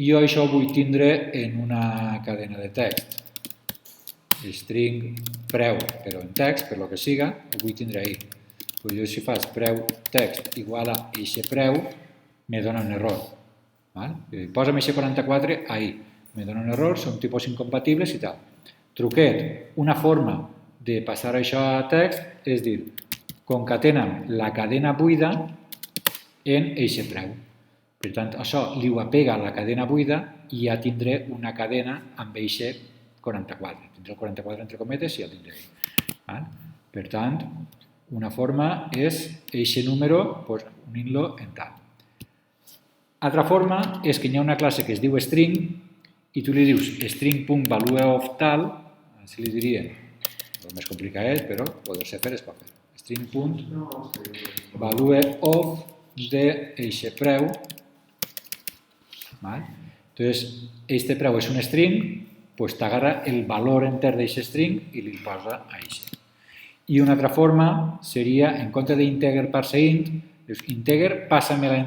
I jo això ho vull tindre en una cadena de text. String preu, però en text, per el que siga, ho vull tindre ahí. Però jo si faig preu text igual a eixe preu, me dona un error. Posa'm eixe 44 ahí. Me dona un error, són tipus incompatibles i tal. Truquet, una forma de passar això a text és dir, concatena'm la cadena buida en eixe preu. Per tant, això li ho apega a la cadena buida i ja tindré una cadena amb eixe 44. Tindré el 44 entre cometes i ja el tindré ahí. Per tant, una forma és eixe número unint-lo en tal. Altra forma és que hi ha una classe que es diu string i tu li dius string.valueOf tal, així li diríem, el més complicat és, però poder-se fer es pot fer. String.valueOf d'eixe preu. Entonces, este preu és un string, doncs t'agarra el valor enter d'eixe string i li posa a eixe. I una altra forma seria, en compte d'integer parse int, dius integer, passa-me la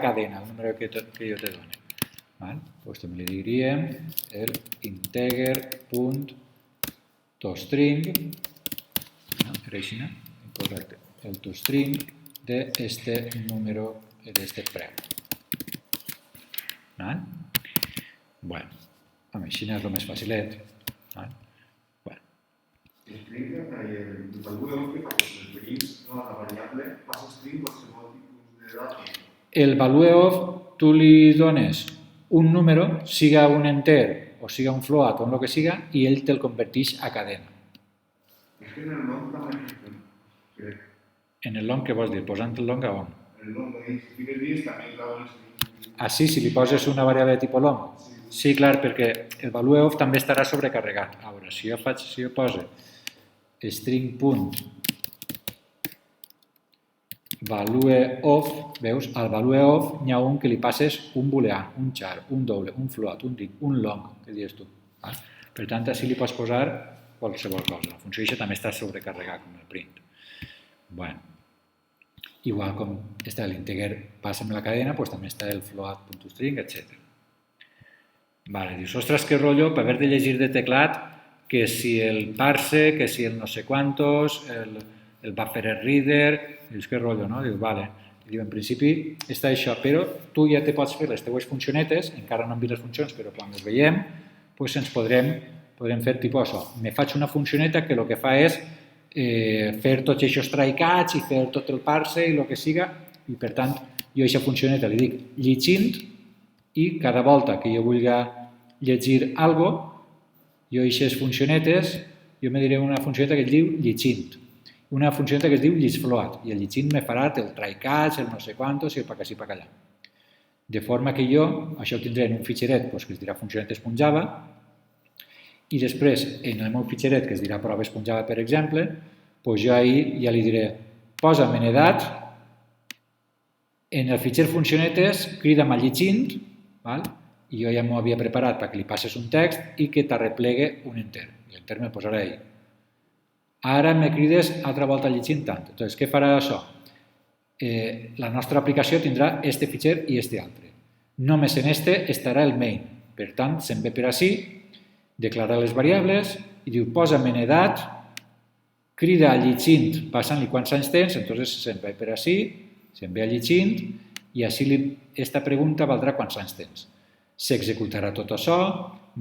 cadena, el número que jo te dono. Doncs també li diríem el integer.toString, era així, correcte, el toString d'este número, d'este preu. Bé, així és el més facilet. String, el value of que referís a la variable passa string qualsevol tipus de data. El value of tu li dones un número, siga un enter o siga un float o el que siga, i ell te'l converteix a cadena. És que en el long també... En el long què vols dir? Posant el long a on? En el long, si fiques dins també clava el string. Ah, sí, si li poses una variable de tipus long? Sí, clar, perquè el value of també estarà sobrecarregat. A veure, si jo poso string.valueOf, veus, al valueOf n'hi ha un que li passes un boolean, un char, un doble, un float, un int, un long, que dius tu. Per tant, així li pots posar qualsevol cosa. La funció això també està sobrecarregat com el print. Bueno, igual com està l'integer passa amb la cadena, doncs també està el float.string, etc. Dius, ostres, que rotllo, per haver de llegir de teclat que si el parse, que si el no sé quantos, el buffer reader, dius, què rotllo, no? Dius, vale. Diu, en principi està això, però tu ja te pots fer les teues funcionetes, encara no hem vist les funcions, però quan les veiem, doncs ens podrem fer tipus això. Me faig una funcioneta que el que fa és fer tots aquests try-catch i fer tot el parse i el que siga, i per tant jo a aquesta funcioneta li dic llegint i cada volta que jo vulgui llegir alguna cosa, jo aquestes funcionetes, jo me diré una funcioneta que es diu llegint, una funcioneta que es diu llegfloat, i el llegint me farà el try-catch, el no sé quantos i el pa que sí, pa allà. De forma que jo, això ho tindré en un fitxeret que es dirà funcionetes.java, i després, en el meu fitxeret que es dirà proves.java, per exemple, doncs jo ahir ja li diré posa'm en edat, en el fitxer funcionetes, crida'm a llegint, i jo ja m'ho havia preparat perquè li passes un text i que t'arreplegue un enter. I l'enter me'l posarà ahí. Ara me crides altra volta llegint tant. Entonces, què farà això? La nostra aplicació tindrà este fitxer i este altre. Només en este estarà el main. Per tant, se'n ve per ací, declara les variables i diu posa'm en edat, crida a llegint passant-li quants anys tens, entonces se'n ve per ací, se'n ve a llegint i així esta pregunta valdrà quants anys tens. S'executarà tot això,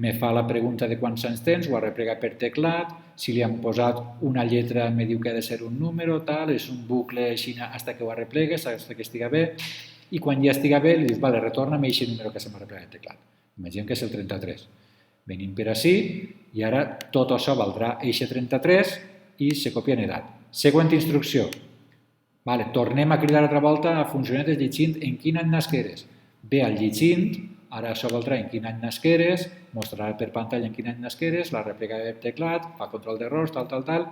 me fa la pregunta de quants anys tens, ho arreplega per teclat, si li han posat una lletra me diu que ha de ser un número, tal, és un bucle així fins que ho arreplegues, fins que estiga bé, i quan ja estiga bé li dius, vale, retorna'm aquest número que se m'ha arreplegat el teclat. Imaginem que és el 33. Venim per ací i ara tot això valdrà eixe 33 i se copia en edat. Següent instrucció. Vale, tornem a cridar altra volta a funcionetes llegint en quin any nasqueres. Ve al llegint, ara això valdrà en quin any nasqueres, mostrarà per pantalla en quin any nasqueres, la replega del teclat, fa control d'errors, tal,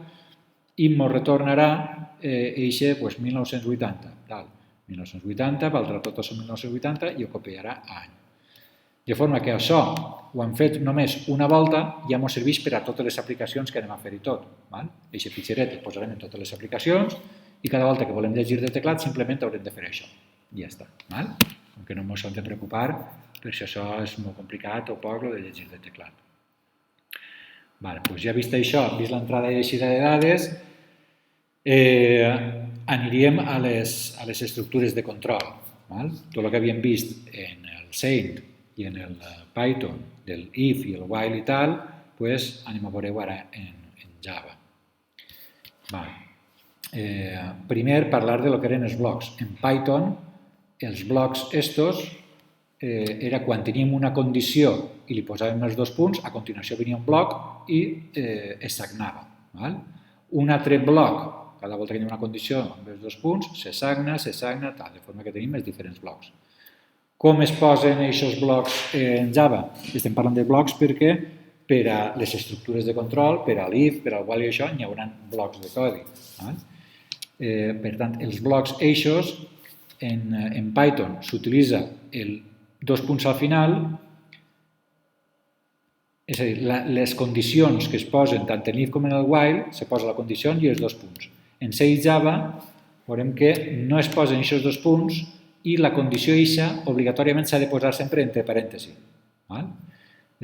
i ens retornarà eixe 1980. 1980, valdrà tot això 1980 i ho copiarà a any. De forma que això ho hem fet només una volta i ja ens serveix per a totes les aplicacions que anem a fer-hi tot. Eixe fitxeret el posarem en totes les aplicacions i cada volta que volem llegir del teclat simplement haurem de fer això. I ja està. Com que no ens hem de preocupar per si això és molt complicat o poc, de llegir del teclat. Ja vist això, vist l'entrada i eixida de dades, aniríem a les estructures de control. Tot el que havíem vist en el Saint i en el Python del if i el while i tal, anem a veure-ho ara en Java. Primer, parlar de lo que eren els blocs. En Python, els blocs estos era quan teníem una condició i li posàvem els dos punts, a continuació venia un bloc i es sagnava. Un altre bloc, cada volta que tenim una condició amb els dos punts, se sagna, de forma que tenim els diferents blocs. Com es posen aquests blocs en Java? Estem parlant de blocs perquè per a les estructures de control, per a l'if, per al while i això, hi haurà blocs de codi. Per tant, els blocs eixos en Python s'utilitza el dos punts al final, és a dir, les condicions que es posen tant en l'if com en el while, se posa la condició i els dos punts. En C i Java veurem que no es posen aquests dos punts i la condició eixa obligatòriament s'ha de posar sempre entre parèntesis.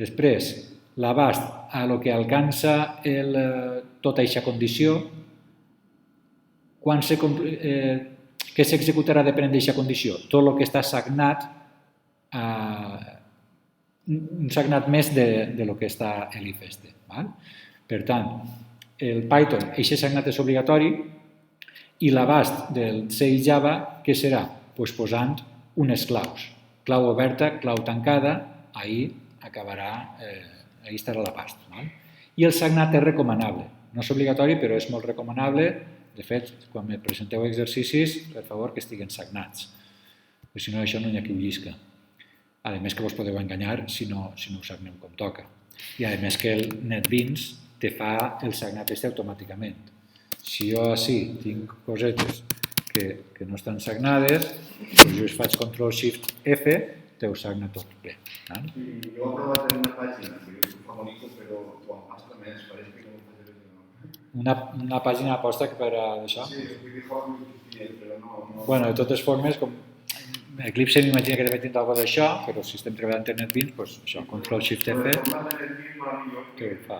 Després, l'abast a lo que alcança tota aquesta condició, què s'executarà depenent d'aquesta condició? Tot el que està sagnat, un sagnat més de lo que està a l'if este. Per tant, el Python, aquest sagnat és obligatori i l'abast del C i Java, què serà? Posant unes claus. Clau oberta, clau tancada, ahí estarà l'abast. I el sagnat és recomanable. No és obligatori, però és molt recomanable. De fet, quan me presenteu exercicis, per favor, que estiguen sagnats. Perquè si no, això no hi ha qui ho llisca. A més que vos podeu enganyar si no ho sagneu com toca. I a més que el NetBeans te fa el sagnat este automàticament. Si jo així tinc cosetes que no estan sagnades, doncs jo faig Ctrl-Shift-F, te ho sagna tot bé. I jo he provat en una pàgina, que jo fa bonico, però quan passa més, pareix que no ho faig bé. Una pàgina aposta per a això? Sí, vull dir, fa molt però no... Bueno, de totes formes, com Eclipse m'imagina que deve tindre alguna d'això, però si estem treballant en NetBeans, doncs això, Ctrl-Shift-F, que ho fa.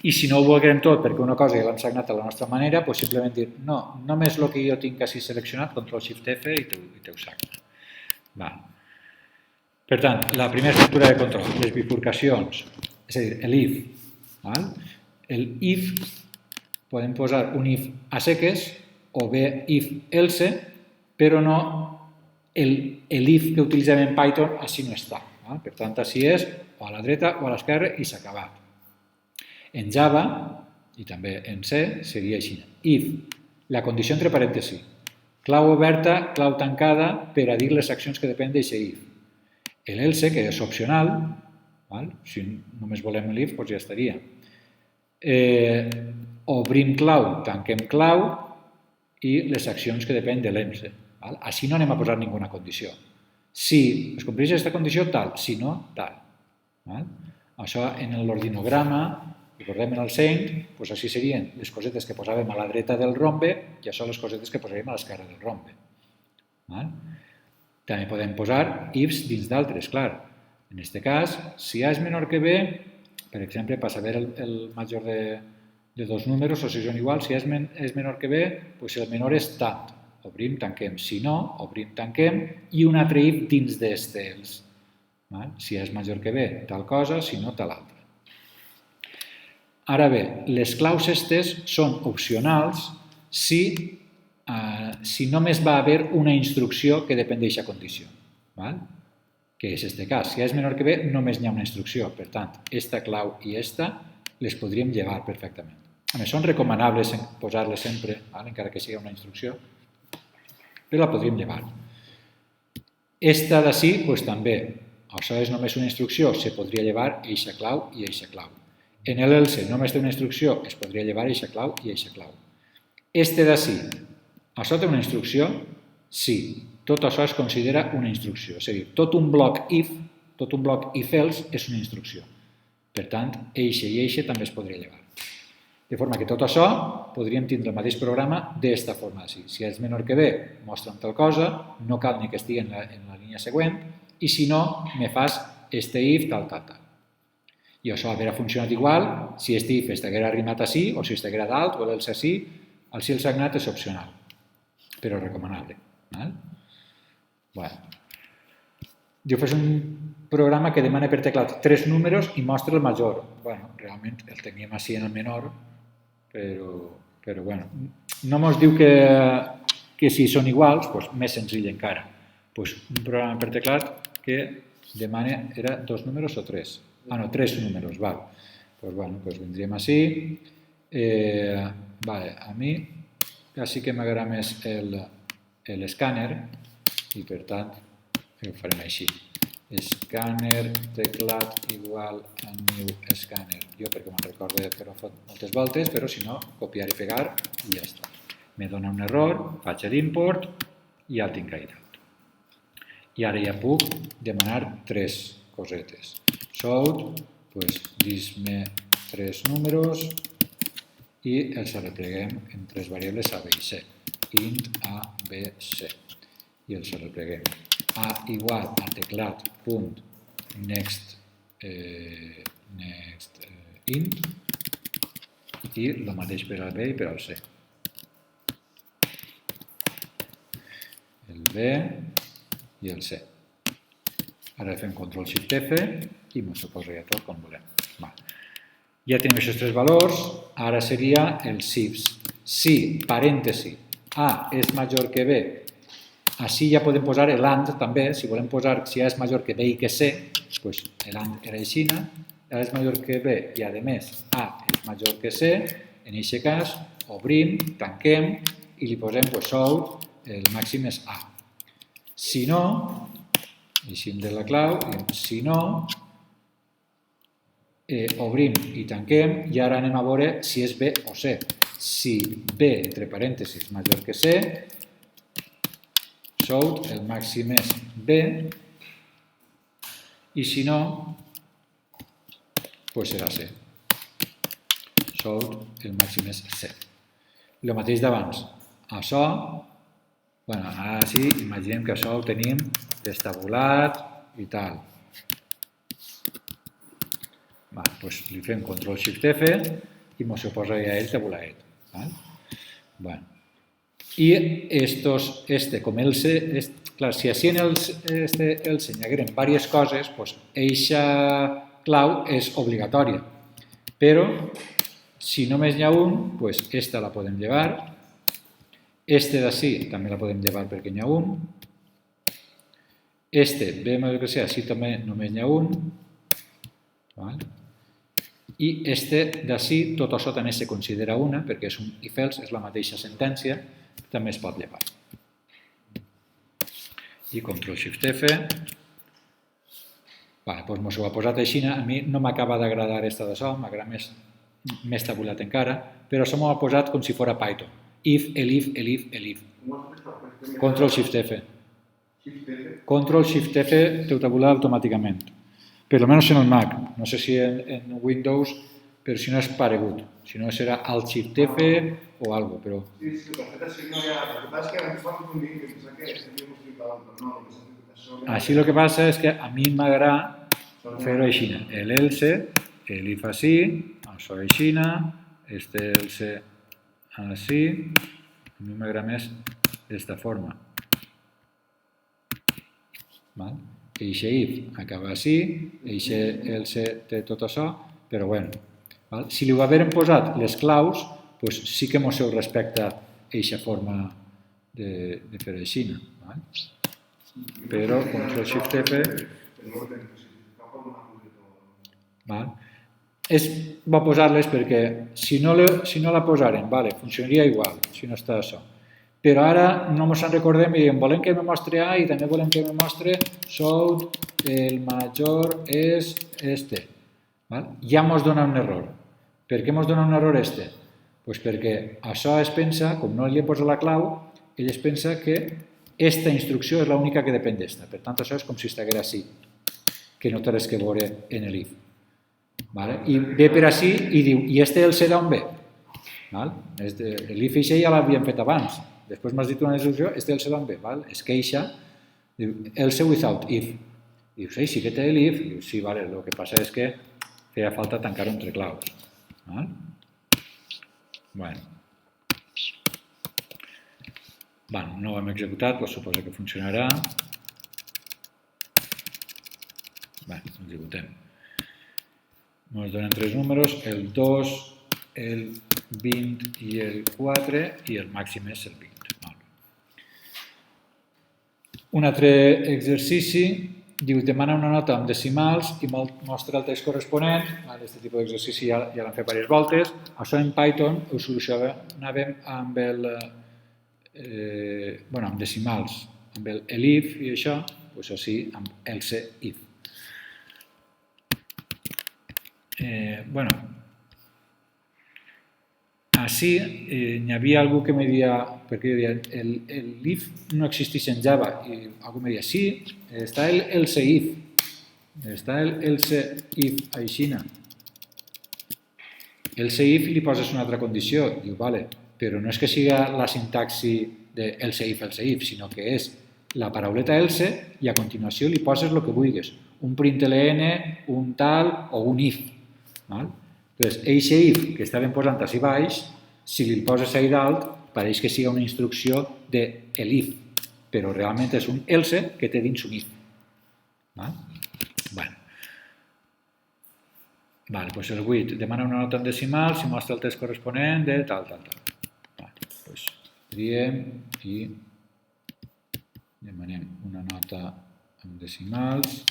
I si no ho volguem tot perquè una cosa ja l'hem sagnat a la nostra manera, doncs simplement dir, no, només el que jo tinc així seleccionat, Ctrl-Shift-F i te ho sagna. Per tant, la primera estructura de control, les bifurcacions, és a dir, l'IF. El IF, podem posar un IF a seques o bé IF else, però no l'IF que utilitzem en Python així no està. Per tant, així és o a la dreta o a l'esquerra i s'ha acabat. En Java, i també en C, seria així. If, la condició entre parèntesis, clau oberta, clau tancada, per a dir les accions que depèn d'aquest if. L'else, que és opcional, si només volem l'if, doncs ja estaria. Obrim clau, tanquem clau, i les accions que depèn de l'else. Així no anem a posar ninguna condició. Si es compleix aquesta condició, tal. Si no, tal. Això en l'ordinograma, recordem en el Saint, doncs així serien les cosetes que posàvem a la dreta del rombe i això les cosetes que posaríem a l'esquerra del rombe. També podem posar ifs dins d'altres, clar. En aquest cas, si A és menor que B, per exemple, per saber el major de dos números o si són iguals, si A és menor que B, doncs el menor és tant. Obrim, tanquem. Si no, obrim, tanquem i un altre if dins d'estels. Si A és major que B, tal cosa, si no, tal altra. Ara bé, les claus estes són opcionals si només va haver una instrucció que depèn d'aquesta condició. Que és aquest cas. Si A és menor que B, només n'hi ha una instrucció. Per tant, esta clau i esta les podríem llevar perfectament. A més, són recomanables posar-les sempre, encara que sigui una instrucció, però la podríem llevar. Esta d'ací, doncs també. Això és només una instrucció, se podria llevar eixa clau i eixa clau. En l'else només té una instrucció, es podria llevar eixa clau i eixa clau. Este d'ací, això té una instrucció? Sí. Tot això es considera una instrucció. És a dir, tot un bloc if, tot un bloc if else és una instrucció. Per tant, eixe i eixe també es podria llevar. De forma que tot això podríem tindre el mateix programa d'esta forma així. Si és menor que B, mostra'm tal cosa, no cal ni que estigui en la línia següent, i si no, me fas este if tal, tal, tal. I això hauria funcionat igual si aquest if estiguera arrimat així o si estiguera dalt o l'else així. El si el sagnat és opcional, però recomanable. Jo faig un programa que demana per teclat 3 números i mostra el major. Realment el teníem així en el menor, però no ens diu que si són iguals, més senzill encara. Un programa per teclat que demana era 2 números o 3? No, 3 números, val. Doncs vindríem així. A mi sí que m'agrada més l'escàner i per tant ho farem així. Escàner, teclat igual a new escàner. Jo perquè me'n recordo que ho he fet moltes voltes, però si no, copiar i pegar i ja està. Me dona un error, faig l'import i ja el tinc allà dalt. I ara ja puc demanar 3 cosetes. Sort, dis-me 3 números i els arrepleguem en 3 variables A, B i C. Int A, B, C. I els arrepleguem. A igual a teclat.next int i el mateix per al B i per al C. El B i el C. Ara fem Ctrl-Shift-F i ens ho posa ja tot com volem. Ja tenim aquests 3 valors, ara seria els ifs. Si, parèntesi, A és major que B, així ja podem posar l'AND també, si volem posar si A és major que B i que C, doncs l'AND era així, A és major que B i a més A és major que C, en aquest cas obrim, tanquem i li posem sou, el màxim és A. Si no, deixem de la clau, si no, obrim i tanquem i ara anem a veure si és B o C. Si B, entre parèntesis, major que C, sort, el màxim és B, i si no, doncs serà C. Sort, el màxim és C. El mateix d'abans. Això, ara sí, imaginem que això ho tenim destabulat i tal. Doncs li fem Ctrl-Shift-F i ens ho posa ja ell tabulaet. I com clar, si així en else hi hagueren diverses coses, doncs eixa clau és obligatòria. Però, si només n'hi ha un, doncs esta la podem llevar. D'ací també la podem llevar perquè n'hi ha un. veiem que sigui, així també només n'hi ha un. I d'ací, tot això també se considera una, perquè és un if-else, és la mateixa sentència, també es pot llevar. I Ctrl-Shift-F. Doncs ens ho ha posat així. A mi no m'acaba d'agradar aquesta d'això, m'agrada més tabulat encara, però això m'ho ha posat com si fos Python. If, elif, elif, elif. Ctrl-Shift-F. Ctrl-Shift-F t'ho tabula automàticament. Per almenys en el Mac. No sé si en Windows, però si no és paregut. Si no serà Alt-Shift-F o alguna cosa, però... Sí, perfecte, sí, no hi ha... El que passa és que ens fa confundir, que pensa que estem construint no, així el que passa és que a mi m'agrada fer-ho així. L'else, l'if així, això així, else així. A mi m'agrada més d'esta forma. Eixe if acaba així, eixe else té tot això, però bueno. Si li ho hagueren posat les claus, sí que mos respecta eixa forma de fer així. Però Ctrl-Shift-F és bo posar-les perquè si no la posaren, funcionaria igual, si no està això. Però ara no ens en recordem i diem, volem que me mostre A i també volem que me mostre South, el major és este. Ja ens dona un error. Per què ens dona un error este? Doncs perquè això es pensa, com no li he posat la clau, ell es pensa que aquesta instrucció és l'única que depèn d'esta. Per tant, això és com si estigués així, que no té res que veure en l'if. I ve per així i diu, i else d'on ve? L'if ja l'havíem fet abans. Després m'has dit una instrucció, else d'on ve? Es queixa, diu, else without if. Dius, sí que té l'if. Diu, sí, el que passa és que feia falta tancar-ho entre claus. No ho hem executat, doncs suposa que funcionarà. Executem. Ens donen tres números, el 2, el 20 i el 4, i el màxim és el 20. Un altre exercici diu, demana una nota amb decimals i mostra el text corresponent. Aquest tipus d'exercici ja l'hem fet diverses voltes. Això en Python ho solucionàvem amb amb decimals, amb l'if i això, doncs així amb else if. Així n'hi havia algú que me deia, perquè jo deia, l'if no existeix en Java, i algú me deia, sí, està l'else if, està l'else if aixina. Else if li poses una altra condició, diu, vale, però no és que sigui la sintaxi d'else if, sinó que és la parauleta else i a continuació li poses el que vulguis, un println, un tal o un if. Doncs, eixe if que estàvem posant així baix, si li poses ahí dalt, pareix que sigui una instrucció de l'if, però realment és un else que té dins un if. Doncs el 8 demana una nota en decimal, si mostra el text corresponent de tal. Doncs triem i demanem una nota en decimals,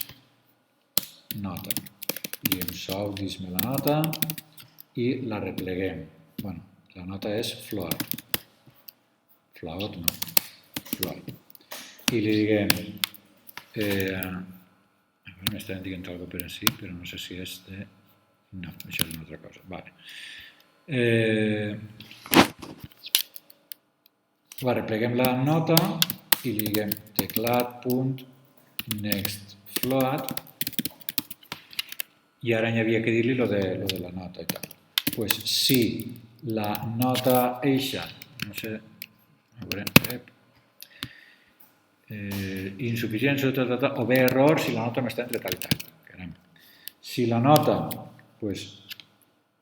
nota. Diem sou, dis-me la nota i la repleguem. La nota és float. Float no, float. I li diguem, m'estan dient alguna cosa per així, però no sé si és de... No, això és una altra cosa. Repleguem la nota i li diguem teclat.nextFloat i ara hi havia que dir-li lo de la nota i tal. Doncs si la nota eixa, no sé, a veure, insuficient o bé error si la nota no està entre tal i tal. Si la nota pues,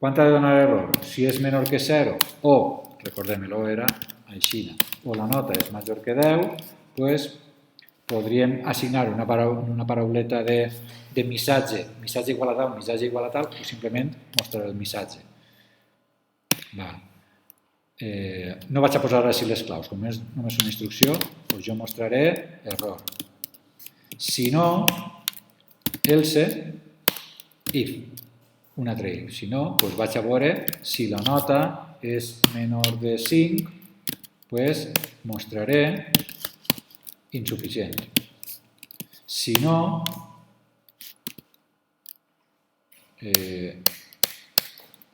quant ha de donar error? Si és menor que 0 o, recordem, l'O era així, o la nota és major que 10, pues, podríem assignar una parauleta de missatge, missatge igual a tal, missatge igual a tal, o simplement mostrar el missatge. No vaig a posar ara així les claus, com és només una instrucció, doncs jo mostraré error. Si no, else, if, un altre if. Si no, doncs vaig a veure si la nota és menor de 5, doncs mostraré insuficient. Si no,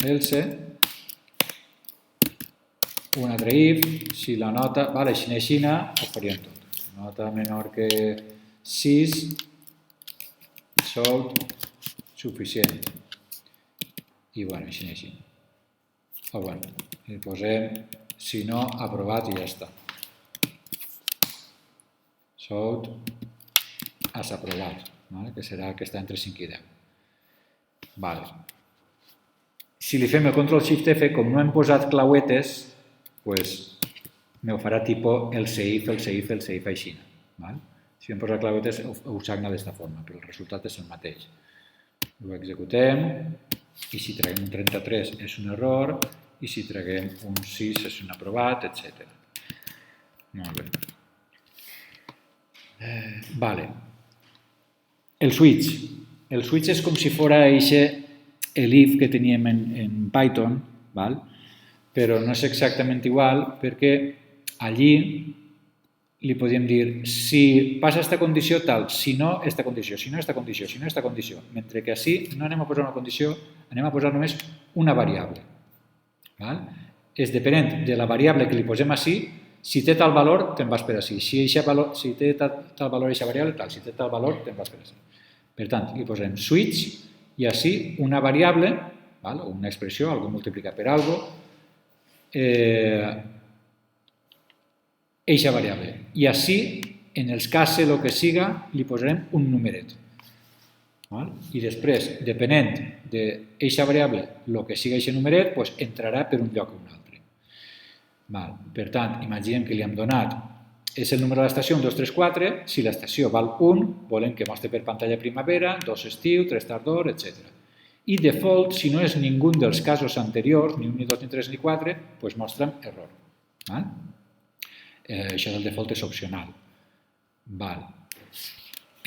else, un altre if, si la nota, vale, així ho faríem tot. Nota menor que 6, sou suficient. I bueno, així. O bueno, li posem, si no, aprovat i ja està. Sou has aprovat, que serà el que està entre 5 i 10. Si li fem el Ctrl-Shift-F, com no hem posat clauetes, me ho farà tipus else if així. Si hem posat clauetes, ho sagna d'aquesta forma, però el resultat és el mateix. Ho executem, i si traguem un 33 és un error, i si traguem un 6 és un aprovat, etc. Molt bé. El switch. El switch és com si fos l'if que teníem en Python, però no és exactament igual perquè allí li podríem dir si passa aquesta condició tal, si no aquesta condició, si no aquesta condició, si no aquesta condició, mentre que així no anem a posar una condició, anem a posar només una variable. És depenent de la variable que li posem així, si té tal valor, te'n vas per així. Si té tal valor aquesta variable, tal. Si té tal valor, te'n vas per així. Per tant, li posem switch i així una variable, o una expressió, algo multiplicat per algo, eixa variable. I així, en els casos, el que siga, li posarem un numeret. I després, depenent d'eixa variable, el que siga eixa numeret, entrarà per un lloc o un altre. Per tant, imaginem que li hem donat, és el número de l'estació 1, 2, 3, 4, si l'estació val 1, volem que mostri per pantalla primavera, 2 estiu, 3 tardor, etc. I default, si no és ningú dels casos anteriors, ni 1, ni 2, ni 3, ni 4, doncs mostra'm error. Això del default és opcional.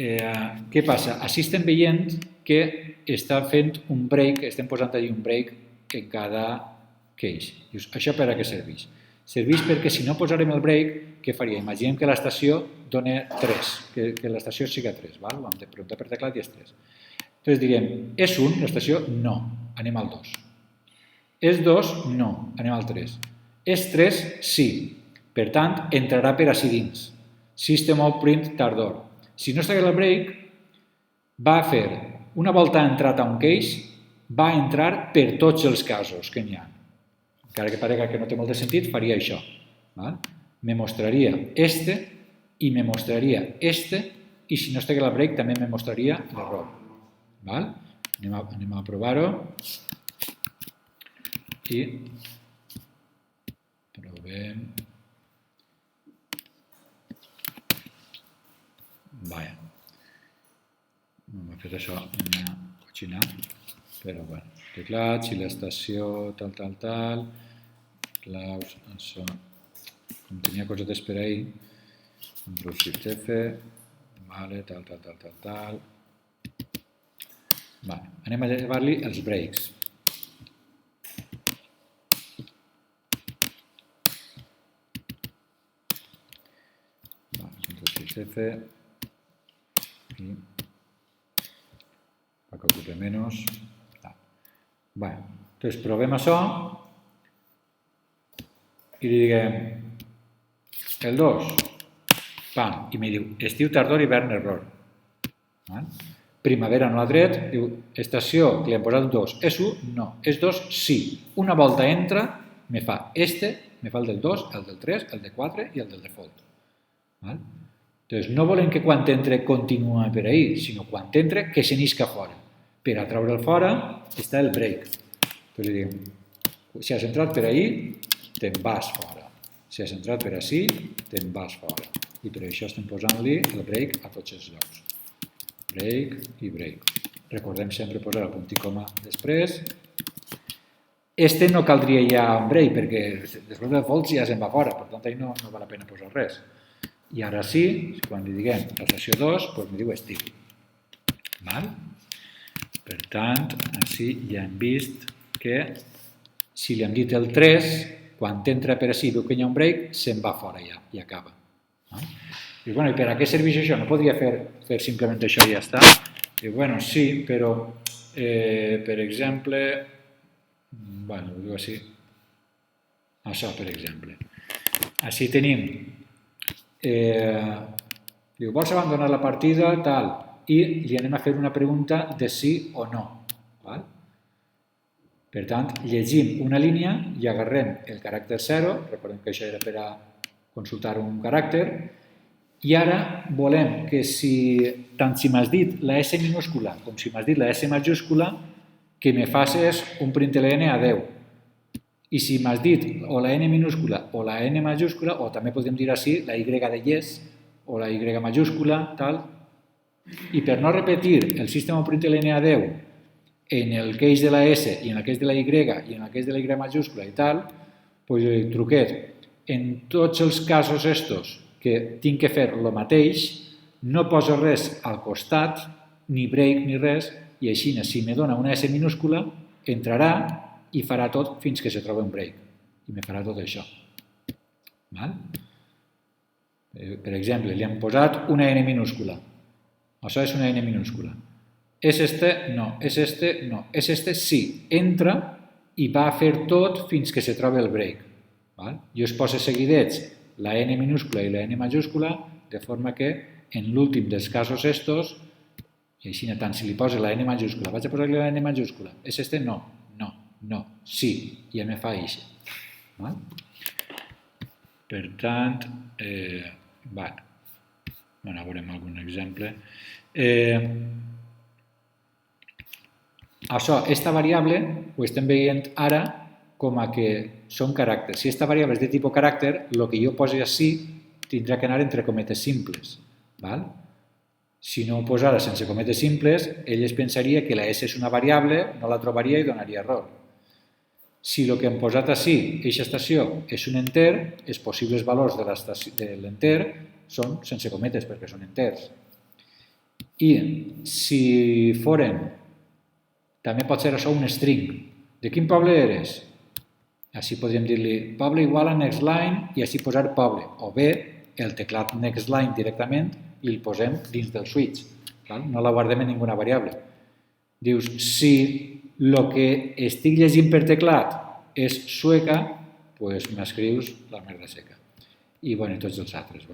Què passa? Així estem veient que està fent un break, estem posant allà un break en cada case. Això per a què serveix? Serveix perquè si no posarem el break, què faria? Imaginem que l'estació dona 3, que l'estació siga 3. Ho hem de preguntar per teclat i és 3. Llavors direm, és 1, l'estació? No, anem al 2. És 2? No, anem al 3. És 3? Sí. Per tant, entrarà per així dins. System.out.print tardor. Si no estigués el break, va fer, una volta ha entrat a un case, va entrar per tots els casos que n'hi ha. Encara que parega que no té molt de sentit, faria això. Me mostraria este i me mostraria este i si no estigués el break també me mostraria l'error. Anem a provar-ho i provem. M'ha fet això una cotxina, però bueno, teclat, si l'estació, tal, claus, això, com tenia cosetes per ahir, Ctrl-Shift-F, tal. Anem a llevar-li els breaks. Ctrl-Shift-F i para que ocupe menos. Doncs provem això i li diguem el 2, i me diu estiu, tardor, hivern, error. Primavera no l'ha tret, diu estació, que li hem posat 2, és 1? No. És 2? Sí. Una volta entra, me fa me fa el del 2, el del 3, el de 4 i el del default. Doncs no volem que quan entre continua per ahir, sinó quan entre que se n'isca fora. Per a treure'l fora està el break. Doncs li diem, si has entrat per ahí, te'n vas fora. Si has entrat per ací, te'n vas fora. I per això estem posant-li el break a tots els llocs. Break i break. Recordem sempre posar el punt i coma després. Este no caldria ja un break, perquè després del false ja se'n va fora, per tant, no val la pena posar res. I ara sí, quan li diguem la sessió 2, doncs em diu estil. Per tant, així ja hem vist que si li hem dit el 3, quan entra per ací i veu que hi ha un break, se'n va fora ja, i acaba. I per a què serveix això? No podria fer simplement això i ja està? Sí, però, per exemple, ho diu així, això, per exemple. Així tenim, diu, vols abandonar la partida, tal, i li anem a fer una pregunta de sí o no. Per tant, llegim una línia i agarrem el caràcter 0, recordem que això era per a consultar un caràcter, i ara volem que tant si m'has dit la S minúscula com si m'has dit la S majúscula, que me facis un println a 10. I si m'has dit o la N minúscula o la N majúscula, o també podem dir així, la Y de yes o la Y majúscula, tal. I per no repetir el sistema println a 10 en el case de la S i en el case de la Y i en el case de la Y majúscula i tal, doncs truquet, en tots els casos estos que tinc que fer el mateix, no poso res al costat, ni break ni res, i així, si me dona una S minúscula, entrarà i farà tot fins que se trobi un break. I me farà tot això. Per exemple, li hem posat una N minúscula. Això és una N minúscula. És este? No. És este? No. És este? Sí. Entra i va a fer tot fins que se trobi el break. Jo es poso seguidets la N minúscula i la N majúscula, de forma que en l'últim dels casos estos, i així, tant si li poso la N majúscula, vaig a posar-li la N majúscula, és este? No, no, no, sí, i ja me fa això. Per tant, ara veurem algun exemple. Això, esta variable, ho estem veient ara com a que són caràcters. Si aquesta variable és de tipus caràcter, el que jo posi així tindrà que anar entre cometes simples. Si no ho posara sense cometes simples, ell es pensaria que la S és una variable, no la trobaria i donaria error. Si el que hem posat així, aquesta estació, és un enter, els possibles valors de l'enter són sense cometes perquè són enters. I si foren, també pot ser això un string. De quin poble eres? Així podríem dir-li poble igual a nextLine i així posar poble. O bé el teclat nextLine directament i el posem dins del switch. No la guardem en ninguna variable. Dius, si el que estic llegint per teclat és sueca, doncs m'escrius la merda seca. I tots els altres.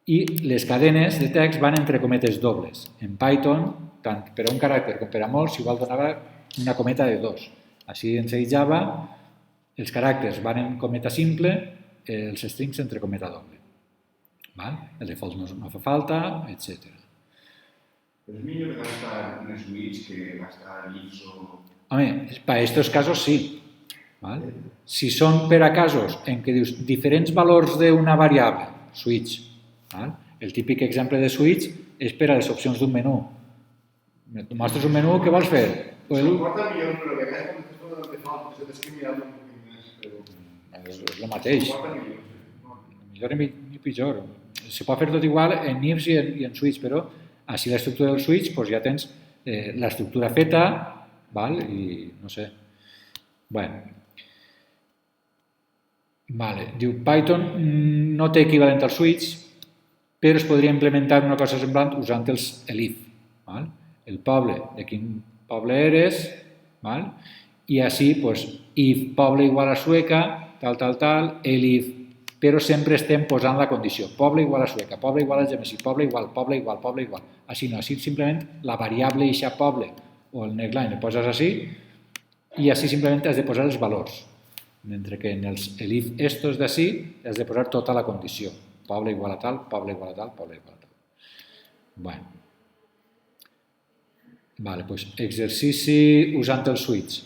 I les cadenes de text van entre cometes dobles. En Python, tant per a un caràcter com per a molts, igual donava una cometa de 2. Així en Java, els caràcters van en cometa simple, els strings entre cometa doble. El default no fa falta, etc. ¿Es millor gastar en switch que gastar en ISO? Home, para estos casos sí. Si són per a casos en què dius diferents valors d'una variable, switch. El típic exemple de switch és per a les opcions d'un menú. Tu mostres un menú, què vols fer? S'emporta millor, però que cada quan estàs posant el default, potser tens que mirar un poc més. És el mateix. S'emporta millor. Millor i pitjor. Se pot fer tot igual en IFS i en switch, però així l'estructura del switch ja tens l'estructura feta i no sé. Diu Python no té equivalent al switch, però es podria implementar una cosa semblant usant els elif. El poble, de quin poble eres, i així, if poble igual a sueca, tal, elif, però sempre estem posant la condició, poble igual a sueca, poble igual a gemesí, poble igual. Així no, així simplement la variable eixa poble o el neckline el poses així i així simplement has de posar els valors, mentre que en els elif estos d'ací has de posar tota la condició, poble igual a tal, poble igual a tal, poble igual a tal. Vale, doncs exercici usant el switch.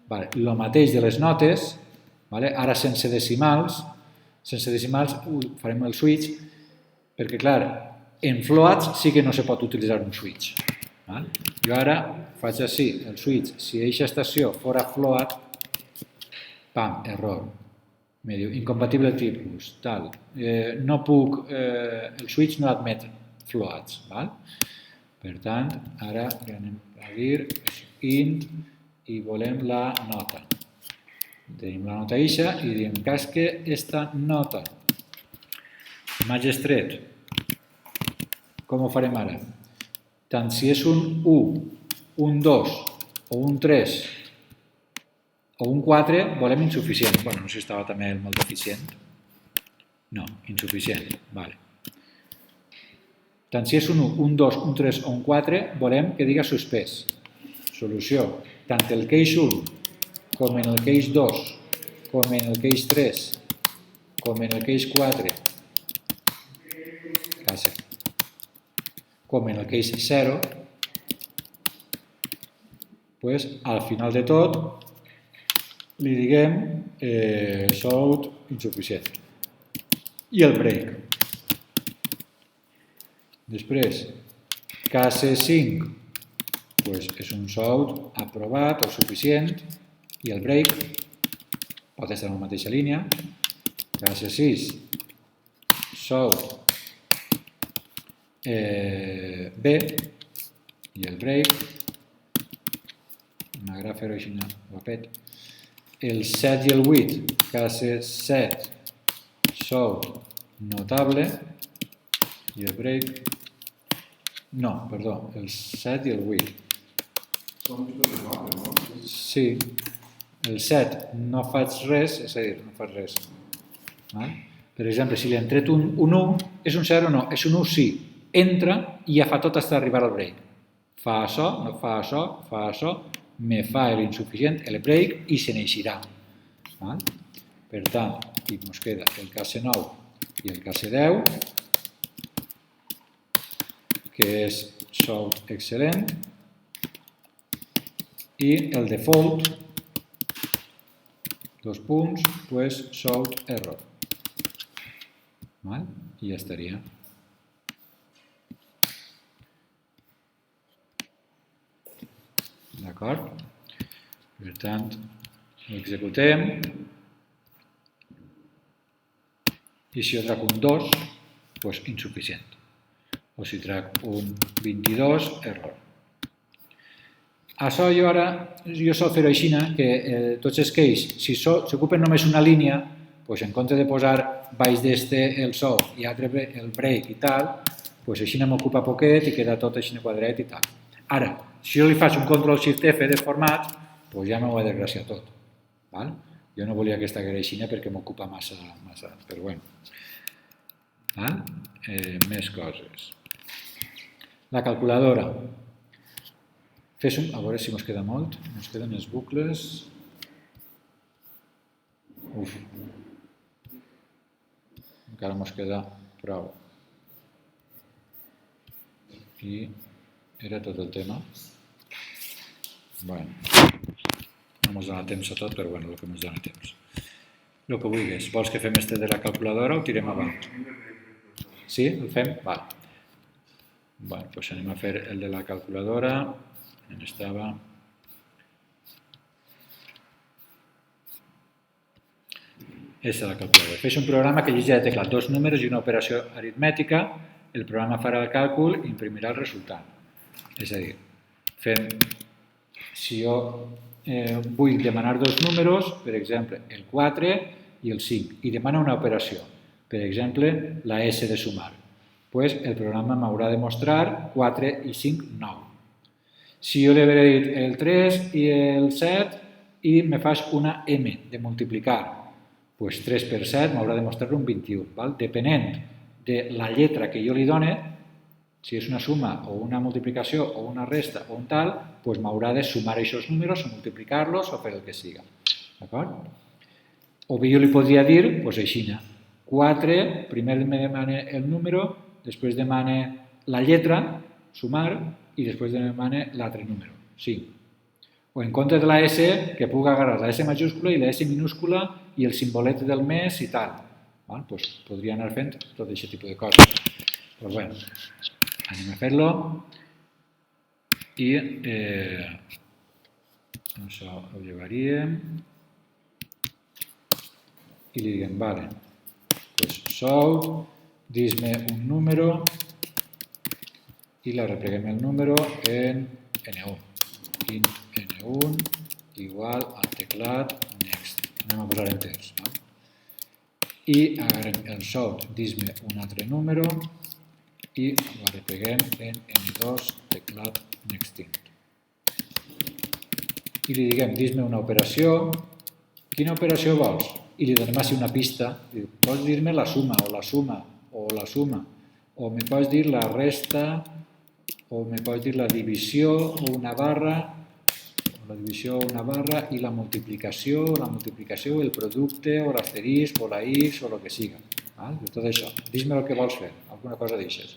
Vale, el mateix de les notes, vale? Ara sense decimals farem el switch, perquè clar, en floats sí que no se pot utilitzar un switch. Vale? Jo ara faig així, el switch, si aquesta estació fora float, pam, error. Me diu, incompatible tipus, tal. No puc, el switch no admet floats. Val? Per tant, ara ja anem a dir int i volem la nota. Tenim la nota eixa i diem cas que esta nota magistret, com ho farem ara? Tant si és un 1, un 2 o un 3 o un 4, volem insuficient. Bueno, no sé si estava també molt deficient. No, insuficient. Vale. Tant si és un 1, un 2, un 3 o un 4, volem que diga suspès. Solució. Tant el case 1 com en el case 2, com en el case 3, com en el case 4, com en el case 0, pues, al final de tot li diguem sound insuficient. I el break. Després, case 5, pues, és un sound aprovat o suficient, i el break pot estar en la mateixa línia. Case 6, sound B, i el break, m'agrada fer-ho així guapet. El 7 i el 8, case 7, sound notable, i el break, no, perdó, el 7 i el 8. Sí, el 7 no faig res, és a dir, no faig res. Per exemple, si li hem tret un 1, és un 0 o no? És un 1 sí, entra i ja fa tot fins a arribar al break. Fa això, no fa això, fa això, me fa l'insuficient, el break, i se n'eixirà. Per tant, aquí ens queda el case 9 i el case 10, que és sound excel·lent, i el default, dos punts, pues sound error. I ja estaria. D'acord? Per tant, ho executem. I si jo trac un 2, doncs insuficient. O si trac un 22, error. Això jo sol fer-ho així, que tots els keys, si s'ocupen només una línia, doncs en compte de posar baix d'este el so i altre el break i tal, doncs així m'ocupa poquet i queda tot així quadret i tal. Ara, si jo li faig un Ctrl-Shift-F de format, doncs ja m'ho ha desgraciat tot. Jo no volia aquesta greixina perquè m'ocupa massa, però bueno. Més coses. La calculadora. A veure si ens queda molt. Ens queden les bucles. Encara ens queda prou. I era tot el tema. Bueno, no ens dona temps a tot, però bueno, el que ens dona temps. El que vulguis. Vols que fem este de la calculadora o tirem avant? Sí? El fem? Val. Bueno, doncs anem a fer el de la calculadora. On estava? És la calculadora. Fes un programa que llegirà de teclat dos números i una operació aritmètica. El programa farà el càlcul i imprimirà el resultat. És a dir, si jo vull demanar dos números, per exemple, el 4 i el 5, i demana una operació, per exemple, la S de sumar, doncs el programa m'haurà de mostrar 4 i 5, 9. Si jo li hauré dit el 3 i el 7 i me fas una M de multiplicar, doncs 3 per 7 m'haurà de mostrar un 21. Depenent de la lletra que jo li doni, si és una suma o una multiplicació o una resta o un tal, doncs m'haurà de sumar aquests números o multiplicar-los o fer el que siga. D'acord? O bé jo li podria dir, doncs així, 4, primer me demana el número, després demana la lletra, sumar, i després demana l'altre número, 5. O en compte de la S, que puc agarrar la S majúscula i la S minúscula i el simbolet del mes i tal. Doncs podria anar fent tot aquest tipus de coses. Però bé, anem a fer-lo i això ho llevaríem i li diguem, vale, doncs sou, dis-me un número i la repleguem el número en N1. N1 igual al teclat next. Anem a posar enters. I agarrem el sort, dis-me un altre número i la repleguem en N2 teclat nextint. I li diguem, dis-me una operació. Quina operació vols? I li donem així una pista. Vols dir-me la suma o la suma o la suma. O me pots dir la resta o me pots dir la divisió o una barra i la multiplicació, el producte o l'asterisc o la x o el que siga. Tot això. Dis-me el que vols fer, alguna cosa d'aixes.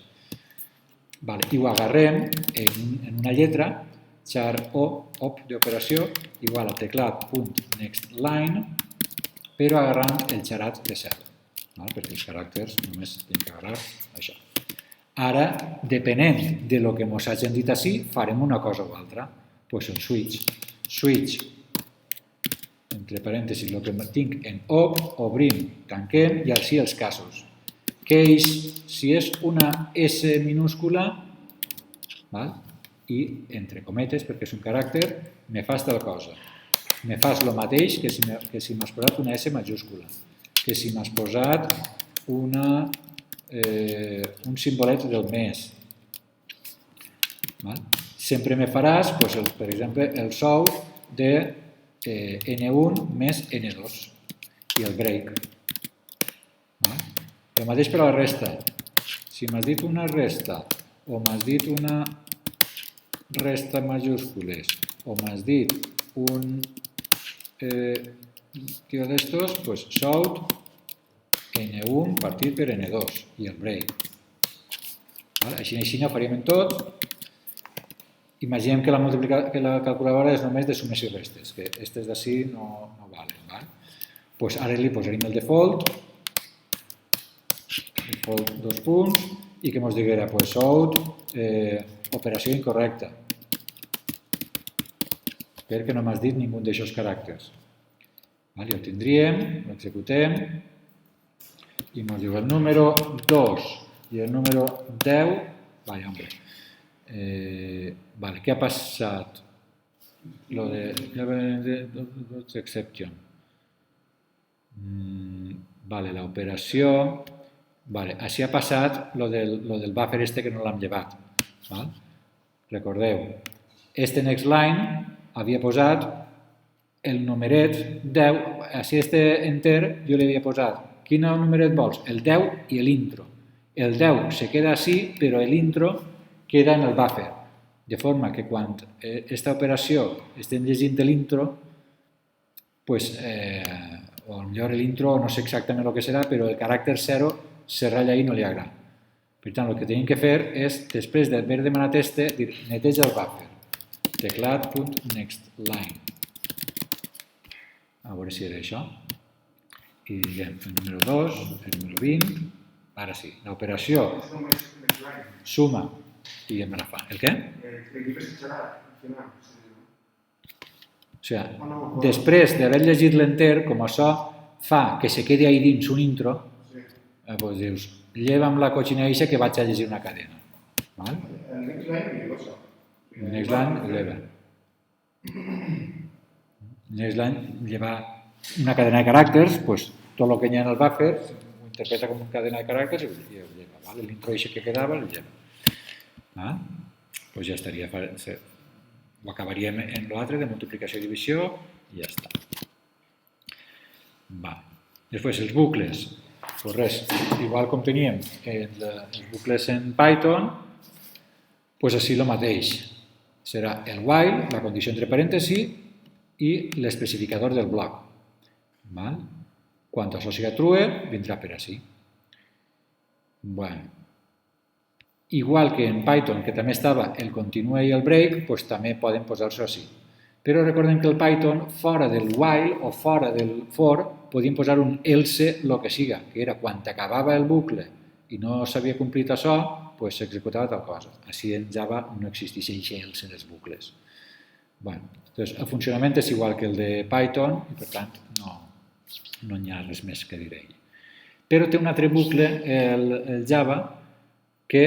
I ho agarrem en una lletra, char o, op d'operació, igual a teclat.nextLine, però agarrant el xarat de cel, perquè els caràcters només tenen que agarrar això. Ara, depenent de lo que ens hagin dit així, farem una cosa o altra. Doncs el switch, entre parèntesis, el que tinc en op, obrim, tanquem i així els casos. Case, si és una S minúscula, i entre cometes, perquè és un caràcter, me fas tal cosa. Me fas el mateix que si m'has posat una S majúscula, que si m'has posat un simbolet del mes. Sempre me faràs, per exemple, el sou de N1 més N2 i el break. El mateix per a la resta. Si m'has dit una resta o m'has dit una resta majúscules o m'has dit un tio d'estos, doncs sou N1 partit per N2 i el break. Així ho faríem en tot. Imaginem que la calculadora és només de sumes i restes, que aquestes d'ací no valen. Doncs ara li posaríem el default, dos punts, i que ens diguera, sou operació incorrecta, perquè no m'has dit ningú d'aquests caràcters. I ho tindríem, l'executem, i ens diu el número 2 i el número 10, què ha passat? Lo de exception. L'operació, així ha passat lo del buffer este que no l'hem llevat. Recordeu, este next line havia posat el numeret 10, així este enter jo li havia posat, quin numeret vols? El 10 i l'intro. El 10 se queda així, però l'intro queda en el buffer. De forma que quan aquesta operació estem llegint l'intro, o potser l'intro no sé exactament el que serà, però el caràcter 0 se ratlla i no li agrada. Per tant, el que tenim que fer és, després d'haver demanat dir neteja el buffer. Teclat.nextLine. A veure si era això. I diguem el número 2, el número 20. Ara sí, l'operació suma i me la fa. El què? O sigui, després d'haver llegit l'enter, com això fa que se quedi ahí dins un intro, dius, lleva'm la cotxina eixa que vaig a llegir una cadena. El next line lleva això. El next line lleva. El next line lleva una cadena de caràcters, tot el que hi ha en el buffer ho interpreta com una cadena de caràcters i ho lleva. L'intro eixa que quedava el lleva. Doncs ja estaria, ho acabaríem en l'altre de multiplicació i divisió i ja està. Després els bucles. Doncs res, igual com teníem els bucles en Python, doncs així el mateix. Serà el while, la condició entre parèntesis, i l'especificador del bloc. Quan això siga true, vindrà per així. igual que en Python, que també estava el continue i el break, doncs també poden posar-s'ho així. Però recordem que el Python, fora del while o fora del for, podíem posar un else el que siga, que era quan acabava el bucle i no s'havia complit això, doncs s'executava tal cosa. Així en Java no existeix aquest else dels bucles. Doncs el funcionament és igual que el de Python i per tant no hi ha res més que dir ell. Però té un altre bucle, el Java, que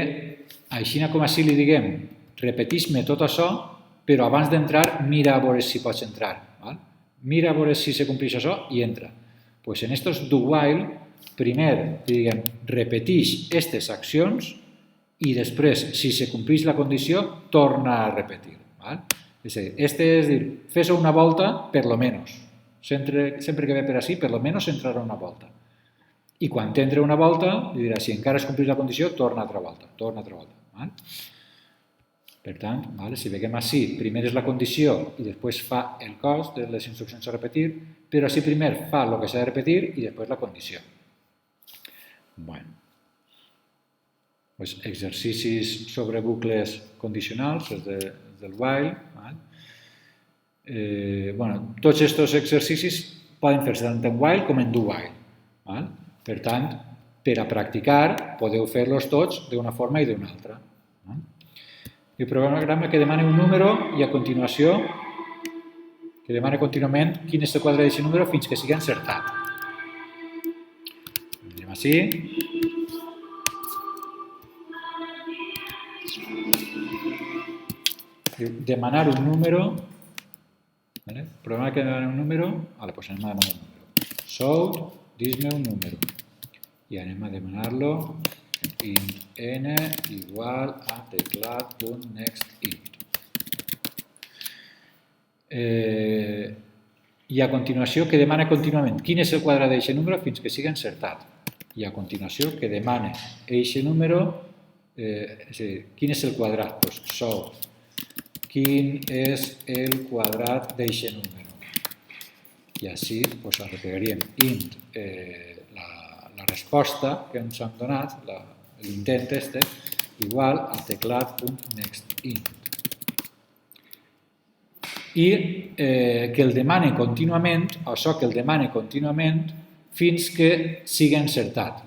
així com així li diguem repeteix-me tot això, però abans d'entrar mira a veure si pots entrar. Mira a veure si se compleix això i entra. Doncs en aquests do while, primer diguem repeteix aquestes accions i després, si se compleix la condició, torna a repetir. És a dir, és dir, fes una volta per lo menos. Sempre que ve per així, per lo menos entrarà una volta. I quan t'entra una volta, li dirà, si encara es compleix la condició, torna altra volta. Per tant, si veiem així, primer és la condició i després fa el cos de les instruccions a repetir, però així primer fa el que s'ha de repetir i després la condició. Exercicis sobre bucles condicionals, els del while. Tots aquests exercicis poden fer-se tant en while com en do while. Per tant, per a practicar, podeu fer-los tots d'una forma i d'una altra. El programa que demana un número i a continuació que demana contínuament quin és el quadre d'aquest número fins que sigui encertat. Anem així. Demanar un número. Programa que demana un número. Doncs anem a demanar un número. Sort, dis-me un número. I anem a demanar-lo int n igual a teclat.nextInt. I a continuació que demana contínuament quin és el quadrat d'aquest número fins que sigui encertat. I a continuació que demana aquest número, és a dir, quin és el quadrat? Doncs sort, quin és el quadrat d'aquest número. I així arreplegaríem int la resposta que ens han donat, l'intent este, igual a teclat.nextInt. I que el demane contínuament, això que el demane contínuament, fins que sigui encertat.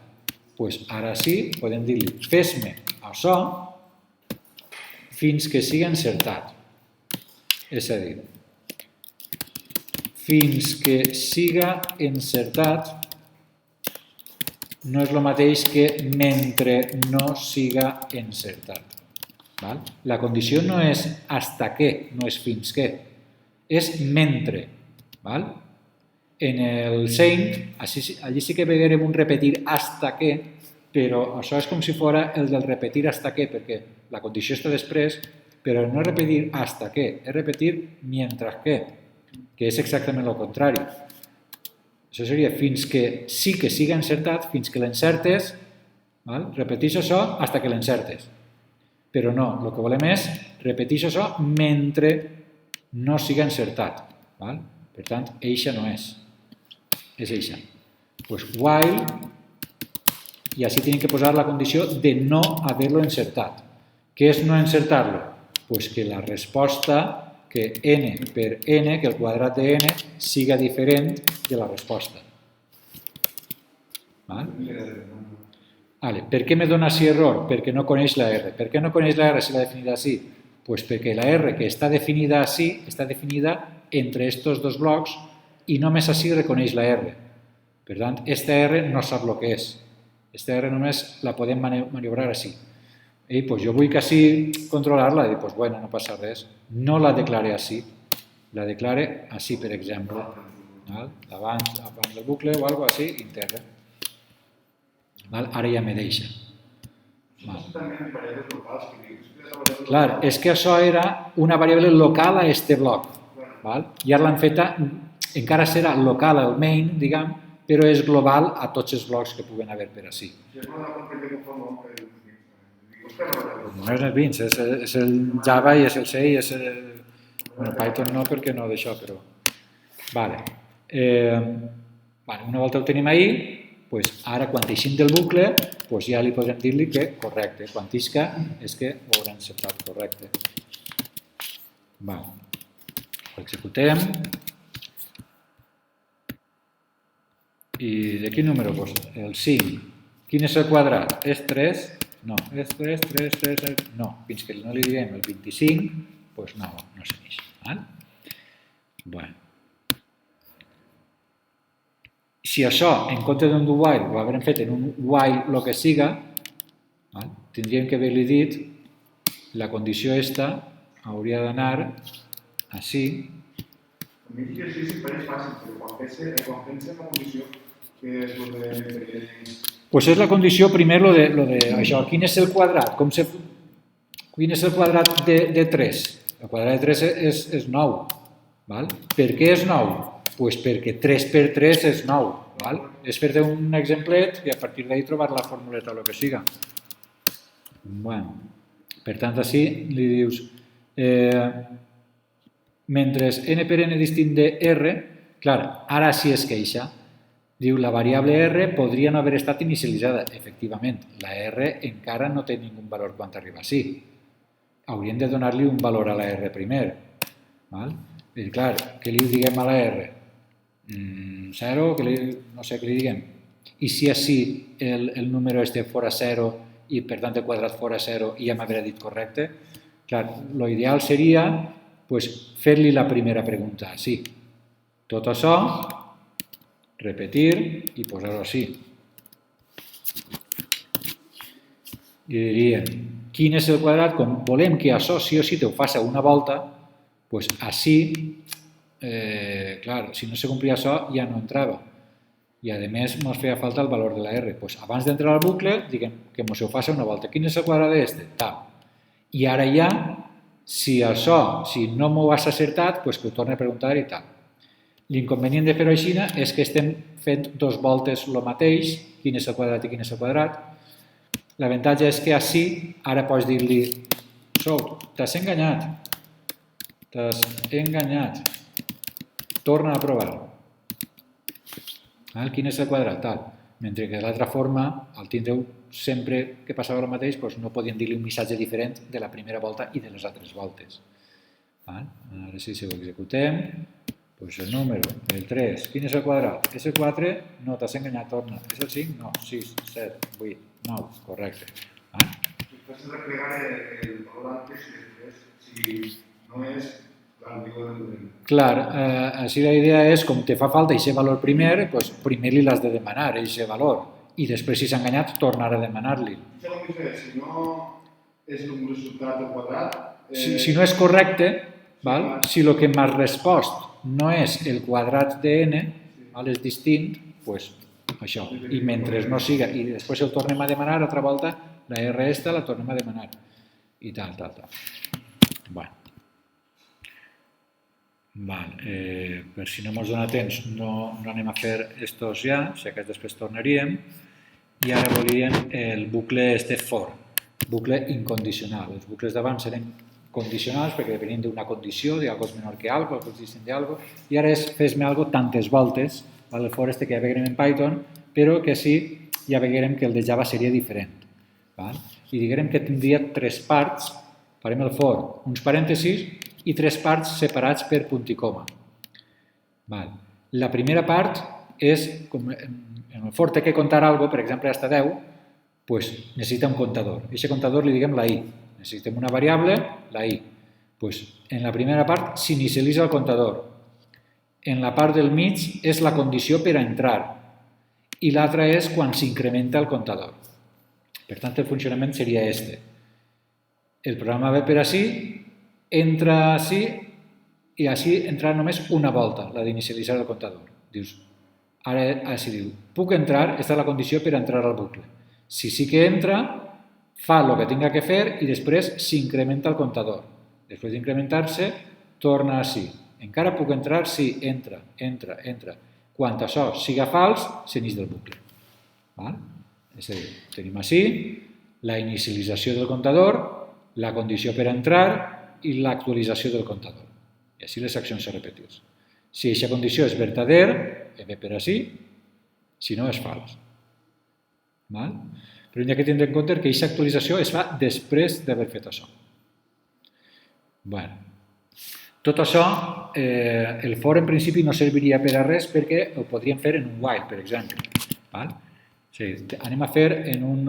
Doncs ara sí, podem dir-li, fes-me això fins que sigui encertat. És a dir, fins que siga encertat no és el mateix que mentre no siga encertat. La condició no és hasta que, no és fins que, és mentre. En el Saint, allí sí que veurem un repetir hasta que, però això és com si fos el del repetir hasta que, perquè la condició està després, però no és repetir hasta que, és repetir mientras que és exactament el contrari. Això seria fins que sí que siga encertat, fins que l'encertes, repeteix això fins que l'encertes. Però no, el que volem és repeteix això mentre no siga encertat. Per tant, eixa no és. És eixa. Doncs while, i així tenim que posar la condició de no haver-lo encertat. Què és no encertar-lo? Doncs que la resposta, que n per n, que el quadrat de n, siga diferent de la resposta. Per què me dona així error? Perquè no coneix la R. Per què no coneix la R si l'ha definida així? Doncs perquè la R que està definida així està definida entre aquests dos blocs i només així reconeix la R. Per tant, aquesta R no sap el que és. Aquesta R només la podem maniobrar així. Jo vull que així controlar-la, i dic, bueno, no passa res. No la declare així, la declare així, per exemple. Abans del bucle o alguna cosa així, interra. Ara ja me deixa. Clar, és que això era una variable local a este bloc. I ara l'han feta, encara serà local al main, diguem, però és global a tots els blocs que puguen haver per així. No és el Beans, és el Java i és el C i és el... Bueno, Python no, perquè no d'això, però... Una volta ho tenim ahí, pues ara quan eixim del bucle pues ja li podrem dir-li que correcte. Quan isca és que ho haurem acceptat correcte. Val. Ho executem. I de quin número? Pues el 5. Quin és el quadrat? És 3? No. És 3, 3, 3, 3. No. Fins que no li diguem el 25, pues no s'uneix. Bueno. Si això, en compte d'un do while, ho haguem fet en un while el que siga, tindríem que haver-li dit la condició esta hauria d'anar així. A mi que així sempre és fàcil, però quan pensa en la condició, que és el de... Pues és la condició, primer, lo de això. Quin és el quadrat? Quin és el quadrat de 3? El quadrat de 3 és 9. Val? Per què és 9? Pues perquè 3 per 3 és 9. Val? És fer-te un exemplet i a partir d'ahí trobar la formuleta o el que siga. Bueno, per tant, així li dius mentre n per n distint de r, clar, ara sí es queixa. Diu, la variable r podria no haver estat inicialitzada. Efectivament, la r encara no té ningú valor quan arriba així. Hauríem de donar-li un valor a la r primer. Val? I clar, què li diguem a la r? 0, no sé què li diguem. I si així el número este fora 0 i per tant el quadrat fora 0 i ja m'haurà dit correcte, clar, l'ideal seria fer-li la primera pregunta així. Tot això, repetir i posar-ho així. I diríem, quin és el quadrat? Com volem que això sí o sí ho faci una volta, doncs així, clar, si no se complia això ja no entrava. I a més ens feia falta el valor de la R. Abans d'entrar al bucle, diguem que ens ho faci una volta. Quin és el quadrat d'este? Tal. I ara ja, si això, si no m'ho has acertat, que ho torni a preguntar i tal. L'inconvenient de fer-ho així és que estem fent dues voltes el mateix, quin és el quadrat i quin és el quadrat. L'avantatge és que així, ara pots dir-li, t'has enganyat, torna a provar. Quin és el quadrat? Tal. Mentre que de l'altra forma, al tindreu sempre que passava el mateix, no podien dir-li un missatge diferent de la primera volta i de les altres voltes. Ara sí, si ho executem, el número, el 3, quin és el quadrat? És el 4? No, t'has enganyat, torna. És el 5? No, 6, 7, 8, 9, correcte. Després de replegar el valor antes i després, si no és... Clar, així la idea és, com te fa falta aquest valor primer, primer li l'has de demanar, aquest valor, i després, si s'ha enganyat, tornar a demanar-li. Si no és un resultat del quadrat... Si no és correcte, si el que m'has respost no és el quadrat de n, és distint, doncs això. I mentre no siga, i després el tornem a demanar, altra volta, la R esta la tornem a demanar. I tal. Bueno. Per si no ens dona temps, no anem a fer estos ja, si aquest després tornaríem. I ara volíem el bucle este for, bucle incondicional. Els bucles d'abans eren condicionals perquè depenien d'una condició, d'algo és menor que algo, algo és distant d'algo, i ara és fes-me algo tantes voltes, el for este que ja veurem en Python, però que sí, ja veurem que el de Java seria diferent. I diguem que tindria tres parts, farem el for, uns parèntesis, i tres parts separats per punt i coma. La primera part és, en el for té que comptar alguna cosa, per exemple, hasta 10, necessita un comptador. A aquest comptador li diguem la i. Necessitem una variable, la i. En la primera part s'inicialitza el comptador. En la part del mig és la condició per a entrar. I l'altra és quan s'incrementa el comptador. Per tant, el funcionament seria este. El programa ve per ací, entra així i així entrarà només una volta, la d'inicialitzar el comptador. Dius, ara així diu, puc entrar, aquesta és la condició per entrar al bucle. Si sí que entra, fa el que tinga que fer i després s'incrementa el comptador. Després d'incrementar-se, torna així. Encara puc entrar? Sí, entra. Quan això siga fals, s'ineix del bucle. És a dir, tenim així la inicialització del comptador, la condició per entrar i l'actualització del comptador. I així les accions repetides. Si aquesta condició és verdader, ve per així, si no és fals. Però hem de tindre en compte que aquesta actualització es fa després d'haver fet això. Tot això, el for en principi no serviria per a res perquè ho podríem fer en un while, per exemple. Anem a fer en un...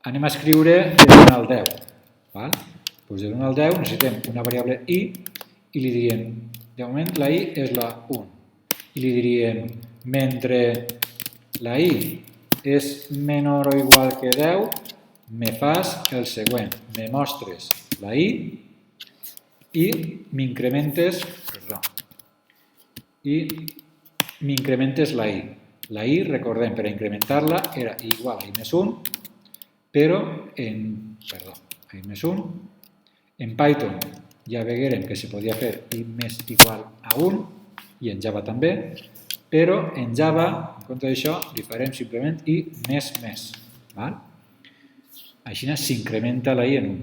Anem a escriure de l'1 al 10. Doncs de l'1 al 10 necessitem una variable i li diríem, de moment la i és la 1. I li diríem, mentre la i és menor o igual que 10, me fas el següent, me mostres la i i m'incrementes la i. La i, recordem, per a incrementar-la era igual a i més 1, però en Python ja veguérem que se podia fer i més igual a 1 i en Java també, però en Java, en compte d'això, li farem simplement i més més. Així s'incrementa la i en 1.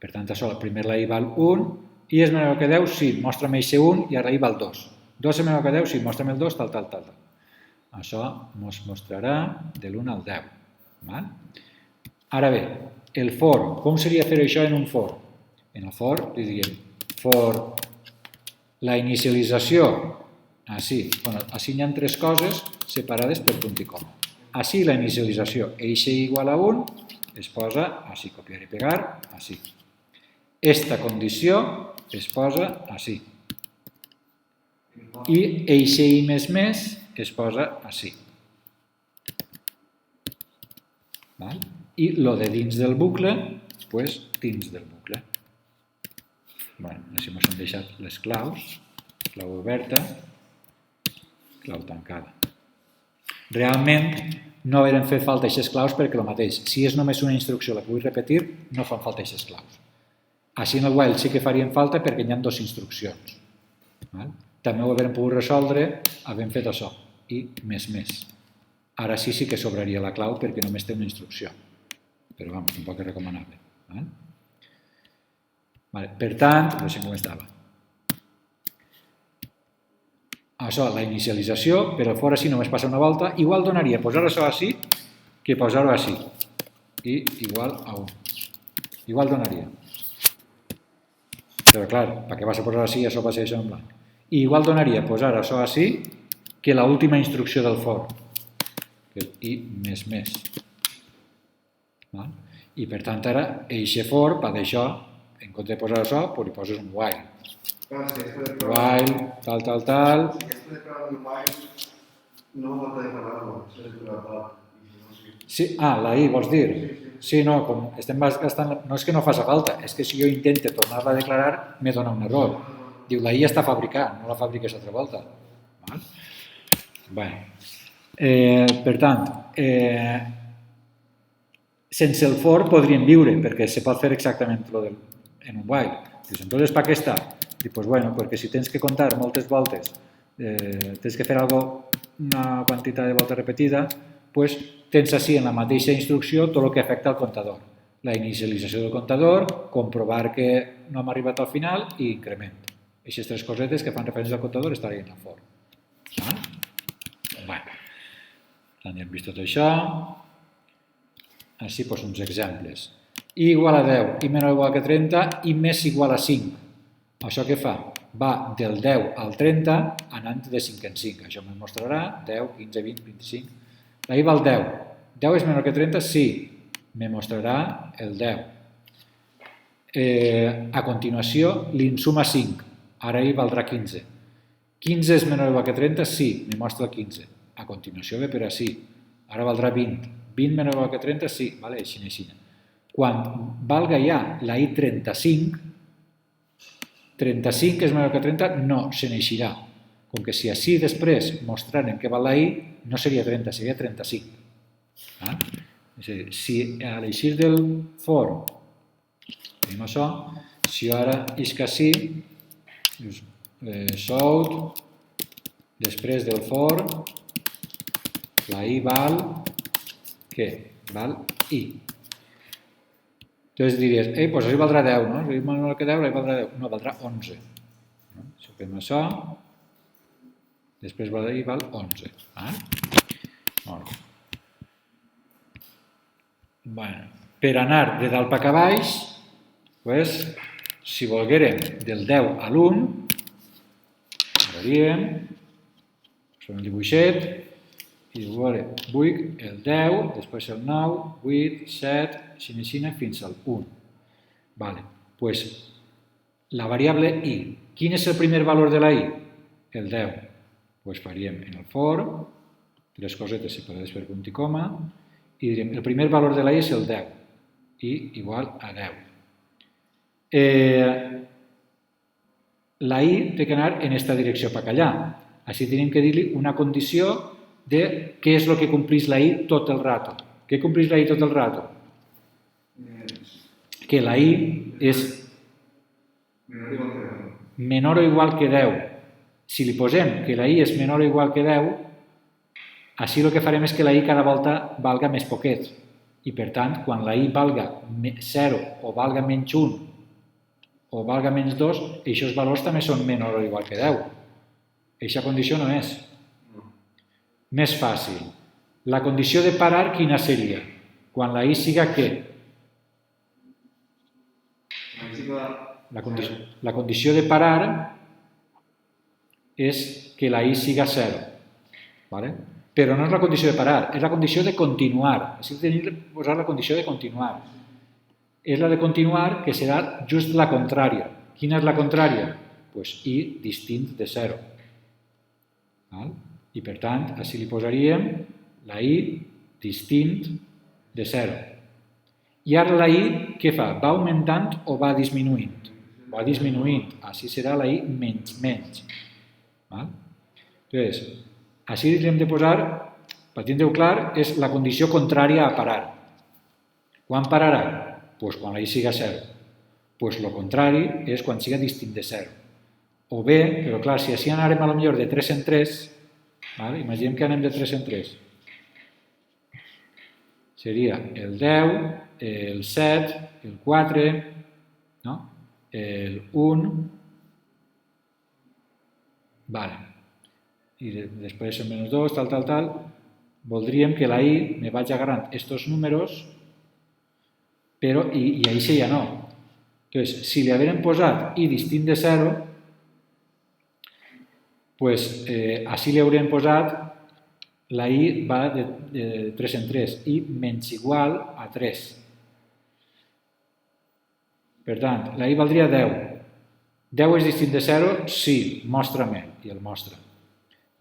Per tant, això, primer la i val 1 i és menor que 10, sí, mostra'm aquest 1 i ara i val 2. 2 és menor que 10, sí, mostra'm el 2, tal. Això ens mostrarà de l'1 al 10. Ara bé, el for, com seria fer això en un for? En el for li diríem for la inicialització, així hi ha 3 coses separades per punt i coma. Així la inicialització, eixe igual a 1, es posa així, copiar i pegar, així. Esta condició es posa així. I eixe i més més es posa així. I lo de dins del bucle, doncs dins del bucle. Així ens hem deixat les claus, clau oberta, clau tancada. Realment no haurem fet falta aquestes claus perquè el mateix, si és només una instrucció la que vull repetir, no fan falta aquestes claus. Així en el while sí que farien falta perquè hi ha 2 instruccions. També ho haurem pogut resoldre havent fet això, i més més. Ara sí que sobraria la clau perquè només té una instrucció, però tampoc és recomanable. Per tant, deixem com estava. Això, la inicialització, per al for així només passa una volta, igual donaria posar això així que posar-ho així. I igual a 1. Igual donaria. Però clar, per què vas a posar així, això passa això en blanc. I igual donaria posar això així que l'última instrucció del for, que és i més més. I per tant ara, eixe for, per d'això, en compte de posar això, hi poses un while. While, tal. Si has declarat un while, no vol declarar-lo, s'ha declarat. Sí, la i, vols dir? Sí, no, com estem gastant... No és que no faci falta, és que si jo intento tornar-la a declarar, me dona un error. Diu, la i està fabricada, no la fabriques altra volta. Per tant, sense el for podríem viure, perquè se pot fer exactament en un while. Dius, entonces, per què està? Dius, perquè si tens que comptar moltes voltes, tens que fer una quantitat de voltes repetida, doncs tens així en la mateixa instrucció tot el que afecta al comptador. La inicialització del comptador, comprovar que no hem arribat al final i increment. Aquestes 3 cosetes que fan referència al comptador estarien al for. Ja hem vist tot això. Així, uns exemples. I igual a 10, i menor o igual que 30, i més igual a 5. Això què fa? Va del 10 al 30 anant de 5 en 5. Això me mostrarà 10, 15, 20, 25. La i val 10. 10 és menor que 30? Sí. Me mostrarà el 10. A continuació, li suma 5. Ara i valdrà 15. 15 és menor o igual que 30? Sí. Me mostra el 15. A continuació ve per així. Ara valdrà 20. 20 menor o igual que 30? Sí. Així. Quan valga ja la i 35, 35 és menor que 30, no se n'eixirà. Com que si així després mostrarem que val la i, no seria 30, seria 35. És a dir, si a l'eixir del for tenim això, si ara isc així, shout, després del for, la i val, què? Val i. Entonces diries, doncs això valdrà 10, no? Si menor que 10, la i valdrà 10. No, valdrà 11. Si fem això, després la i val 11. Bueno, per anar de dalt cap a baix, pues, si volguérem del 10 a l'1, faríem el dibuixet i veure 8, el 10, després el 9, 8, 7, així fins al 1. Vale. Pues, la variable i. Quin és el primer valor de la i? El 10. Pues faríem en el for, tres cosetes separades per punt i coma, i diríem el primer valor de la i és el 10, i igual a 10. La i té que anar en aquesta direcció per allà. Així tenim que dir-li una condició de què és el que complís la i tot el rato. Què complís la i tot el rato? Que la i és menor o igual que 10. Si li posem que la i és menor o igual que 10, així el que farem és que la i cada volta valga més poquet. I per tant, quan la i valga 0 o valga menys 1 o valga menys 2, aquests valors també són menor o igual que 10. Aquesta condició no és. Més fàcil. La condició de parar, quina seria? Quan la i siga què? La condició de parar és que la i siga 0. ¿Vale? Però no és la condició de parar, és la condició de continuar. Així tenim que posar la condició de continuar. És la de continuar que serà just la contrària. Quina és la contrària? Doncs i distint de 0. I per tant, així li posaríem la i distint de 0. I ara la i què fa? Va augmentant o va disminuint? Va disminuint. Així serà la i menys menys. Llavors, així li hem de posar, per tindre-ho clar, és la condició contrària a parar. Quan pararà? Doncs quan la i siga 0. Doncs el contrari és quan siga distint de 0. O bé, però clar, si així anarem potser de 3 en 3, imaginem que anem de 3 en 3. Seria el 10, el 7, el 4, el 1, i després el menys 2, tal. Voldríem que la i me vaig agarrant aquests números, però i això ja no. Entonces, si li haguérem posat i distint de 0, pues així li hauríem posat la i va de 3 en 3 i menys igual a 3. Per tant, la i valdria 10. 10 és distint de 0? Sí, mostra-me, i el mostra.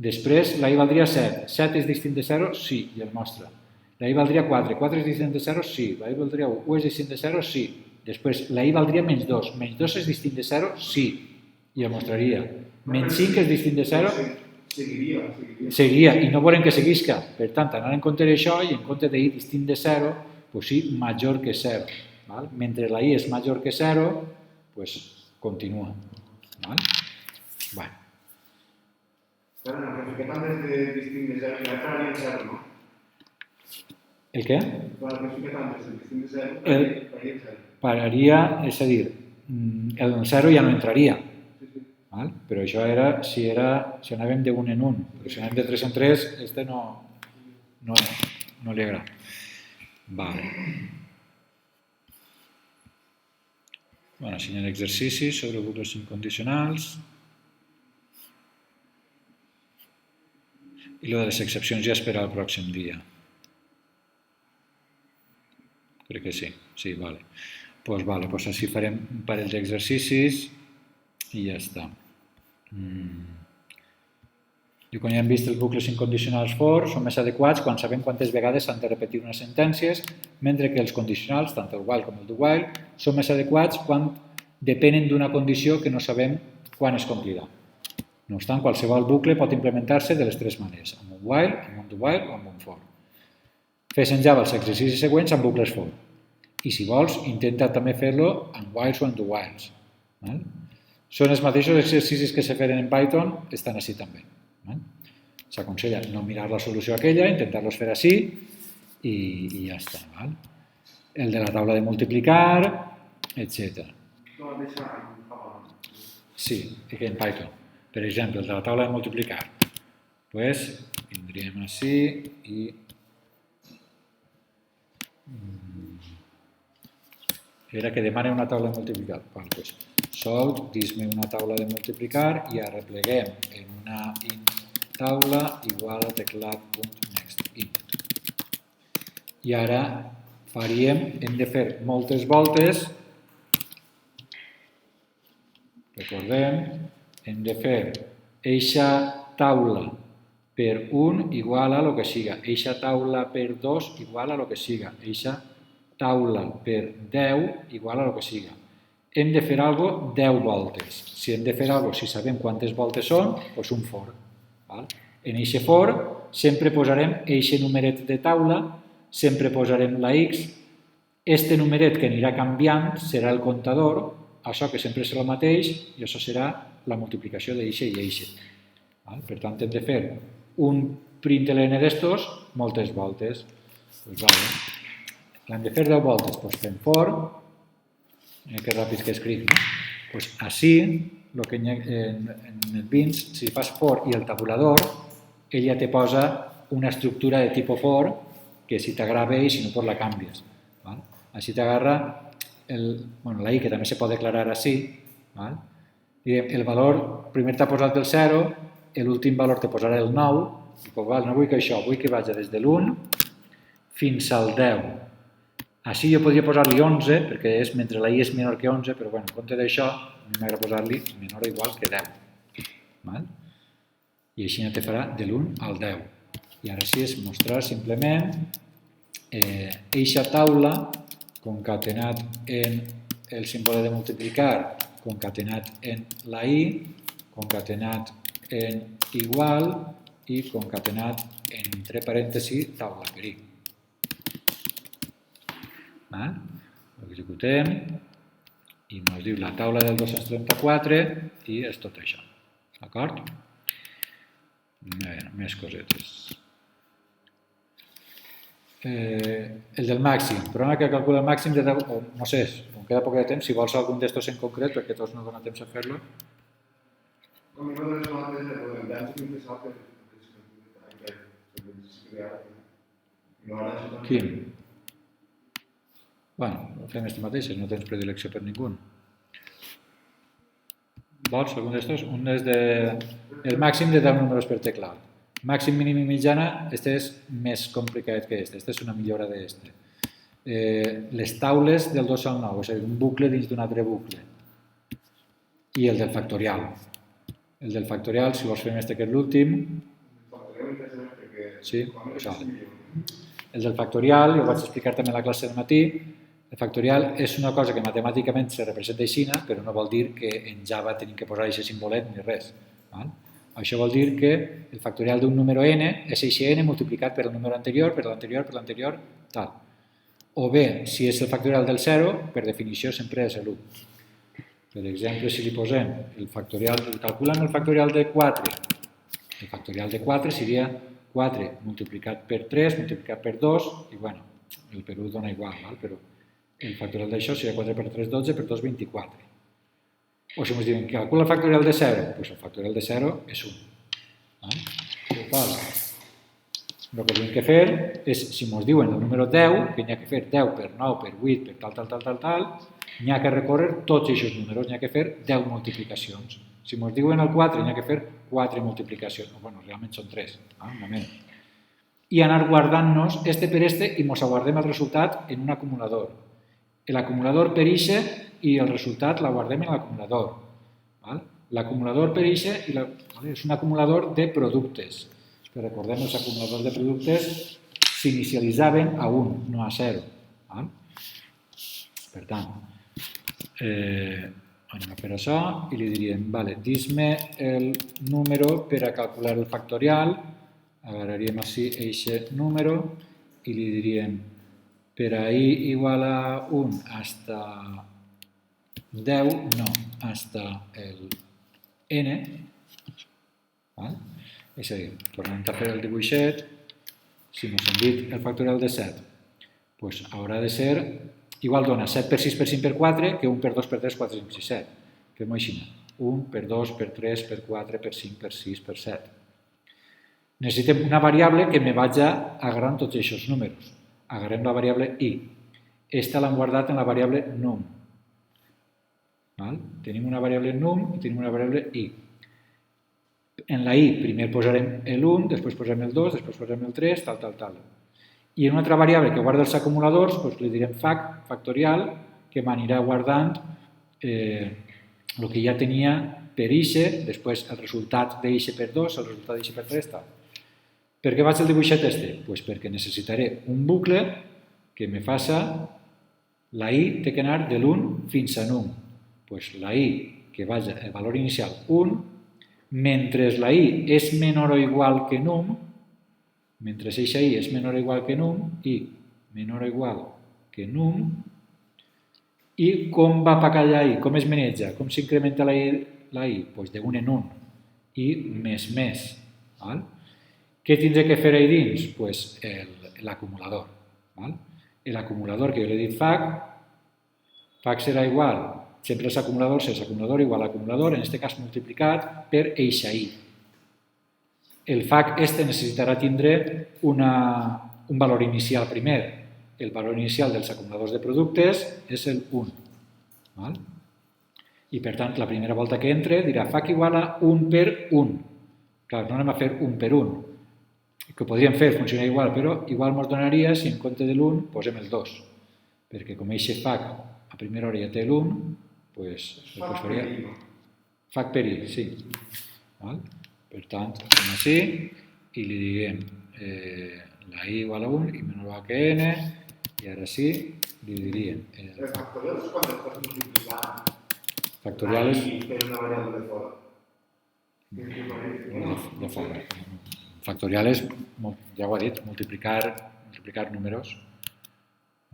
Després, la i valdria 7. 7 és distint de 0? Sí, i el mostra. La i valdria 4. 4 és distint de 0? Sí. La i valdria 1. 1 és distint de 0? Sí. Després, la i valdria menys 2. Menys 2 és distint de 0? Sí. I el mostraria. Menys 5 és distint de 0? Seguiria. I no volem que seguisca. Per tant, anar en compte d'això i en compte de i distint de 0, doncs sí, major que 0. Mentre la i és major que 0, doncs continua. Bueno. Però no, però que tant és de distint de 0, ja pararia en 0, no? El què? Però que tant és de distint de 0, pararia en 0. Pararia, és a dir, el 0 ja no entraria. Però això era si anàvem de 1 en 1. Però si anem de 3 en 3, este no li agrada. Bueno, si hi ha exercicis sobre bucles incondicionals. I el de les excepcions ja es per al pròxim dia. Crec que sí. Sí, vale. Doncs així farem un parell d'exercicis i ja està. I quan ja hem vist els bucles incondicionals for, són més adequats quan sabem quantes vegades s'han de repetir unes sentències, mentre que els condicionals, tant el while com el do while, són més adequats quan depenen d'una condició que no sabem quan es complirà. No obstant, qualsevol bucle pot implementar-se de les tres maneres, amb un while, amb un do while o amb un for. Fes en Java els exercicis següents amb bucles for. I si vols, intenta també fer-lo amb whiles o amb do whiles. Són els mateixos exercicis que se feren en Python, estan així també. S'aconsella no mirar la solució aquella, intentar-los fer així i ja està. El de la taula de multiplicar, etc. Sí, en Python. Per exemple, el de la taula de multiplicar. Pues vindríem així i era que demana una taula de multiplicar. Pues, sort, dis-me una taula de multiplicar i ara repleguem en una int taula igual a teclat.nextInt. I ara hem de fer moltes voltes. Recordem, hem de fer eixa taula per 1 igual a lo que siga, eixa taula per 2 igual a lo que siga, eixa taula per 10 igual a lo que siga. Hem de fer alguna cosa 10 voltes. Si hem de fer alguna cosa, si sabem quantes voltes són, doncs un for. En eixe for sempre posarem eixe numeret de taula, sempre posarem la x, este numeret que anirà canviant serà el comptador, això que sempre serà el mateix, i això serà la multiplicació d'eixe i eixe. Per tant, hem de fer un println d'estos moltes voltes. L'hem de fer 10 voltes, doncs fem for, que ràpid que escric. Així, en NetBeans, si fas for i el tabulador, ell ja te posa una estructura de tipus for que si t'agrada bé i si no, doncs la canvies. Així t'agarra la i, que també se pot declarar així. El valor, primer t'ha posat el 0, l'últim valor te posarà el 9, i no vull que això, vull que vagi des de l'1 fins al 10. Així jo podria posar-li 11, perquè és mentre la i és menor que 11, però en compte d'això, a mi m'agrada posar-li menor o igual que 10. I així ja te farà de l'1 al 10. I ara sí és mostrar simplement eixa taula concatenat en el símbole de multiplicar, concatenat en la i, concatenat en igual i concatenat entre parèntesis taula per i. Ho executem i ens diu la taula del 234 i és tot això. D'acord? Més cosetes. El del màxim, programa que calcula el màxim de 10, no sé, com queda poc de temps, si vols algun d'estos en concret, perquè tots no dona temps a fer-lo. A mi no les mates de redundància que em sap que Quin? Bueno, fem este mateix, no tens predilecció per ningú. Vols algun d'estos? Un és el màxim de 10 números per teclat. Màxim, mínim i mitjana, este és més complicat que este. Este és una millora d'este. Les taules del 2 al 9, és a dir, un bucle dins d'un altre bucle. I el del factorial. El del factorial, si vols fer este que és l'últim... Sí, això. El del factorial, jo ho vaig explicar també a la classe del matí, el factorial és una cosa que matemàticament se representa així, però no vol dir que en Java tenim que posar aquest simbolet ni res. Això vol dir que el factorial d'un número n és eixe n multiplicat per el número anterior, per l'anterior, tal. O bé, si és el factorial del 0, per definició sempre és l'1. Per exemple, si li posem el factorial, calculem el factorial de 4. El factorial de 4 seria 4 multiplicat per 3, multiplicat per 2, i bueno, el per 1 dona igual, però el factorial d'això seria 4 per 3, 12, per 2, 24. O si ens diuen que calcula el factorial de 0, doncs el factorial de 0 és 1. El que hem de fer és, si ens diuen el número 10, que n'hi ha que fer 10 per 9, per 8, per tal, n'hi ha que recórrer tots aquests números, n'hi ha que fer 10 multiplicacions. Si ens diuen el 4, n'hi ha que fer 4 multiplicacions. Bueno, realment són 3, un moment. I anar guardant-nos este per este i ens guardem el resultat en un acumulador. L'acumulador per ixe i el resultat la guardem en l'acumulador. L'acumulador per ixe és un acumulador de productes. Recordem, els acumuladors de productes s'inicialitzaven a 1, no a 0. Per tant, anem a fer això i li diríem, dis-me el número per a calcular el factorial, agarraríem així aquest número i li diríem per a i igual a 1 hasta 10, no, hasta el n, és a dir, tornem a fer el dibuixet, si ens hem dit el factorial de 7, doncs haurà de ser, igual dona 7 per 6 per 5 per 4, que 1 per 2 per 3, 4, 5, 6, 7. Fem-ho així, 1 per 2 per 3 per 4 per 5 per 6 per 7. necessitem una variable que me vagi agarrant tots aquests números. Agarrem la variable i. Esta l'hem guardat en la variable num. Tenim una variable num i tenim una variable i. En la i primer posarem l'1, després posarem el 2, després posarem el 3, tal. I en una altra variable que guarda els acumuladors, li direm factorial, que m'anirà guardant el que ja tenia per ixe, després el resultat d'eixe per 2, el resultat d'eixe per 3, tal. Per què faig el dibuixet este? Doncs perquè necessitaré un bucle que me faça la i té que anar de l'1 fins a num. Doncs la i que vagi el valor inicial 1, mentre la i és menor o igual que num, mentre eixa i és menor o igual que num, i menor o igual que num, i com va per allà i com es maneja, com s'incrementa la i? Doncs de 1 en 1, i més. Què tindré que fer ahí dins? Doncs l'acumulador. L'acumulador que jo l'he dit fac serà igual, sempre els acumuladors és acumulador igual a acumulador, en aquest cas multiplicat per eixa i. El fac este necessitarà tindre un valor inicial primer. El valor inicial dels acumuladors de productes és el 1. I per tant, la primera volta que entre dirà fac igual a 1 per 1. Clar, no anem a fer 1 per 1, que ho podríem fer, funciona igual, però igual ens donaria si en compte de l'1 posem el 2, perquè com eixe fac a primera hora ja té l'1, doncs faria fac per i, sí. Per tant, fem així i li diguem la i igual a 1 i menor o igual que n, i ara sí, li diríem... El factorial és quan estàs multiplicant factorial és... per una variable de fora. De fora. Factorial és, ja ho ha dit, multiplicar números.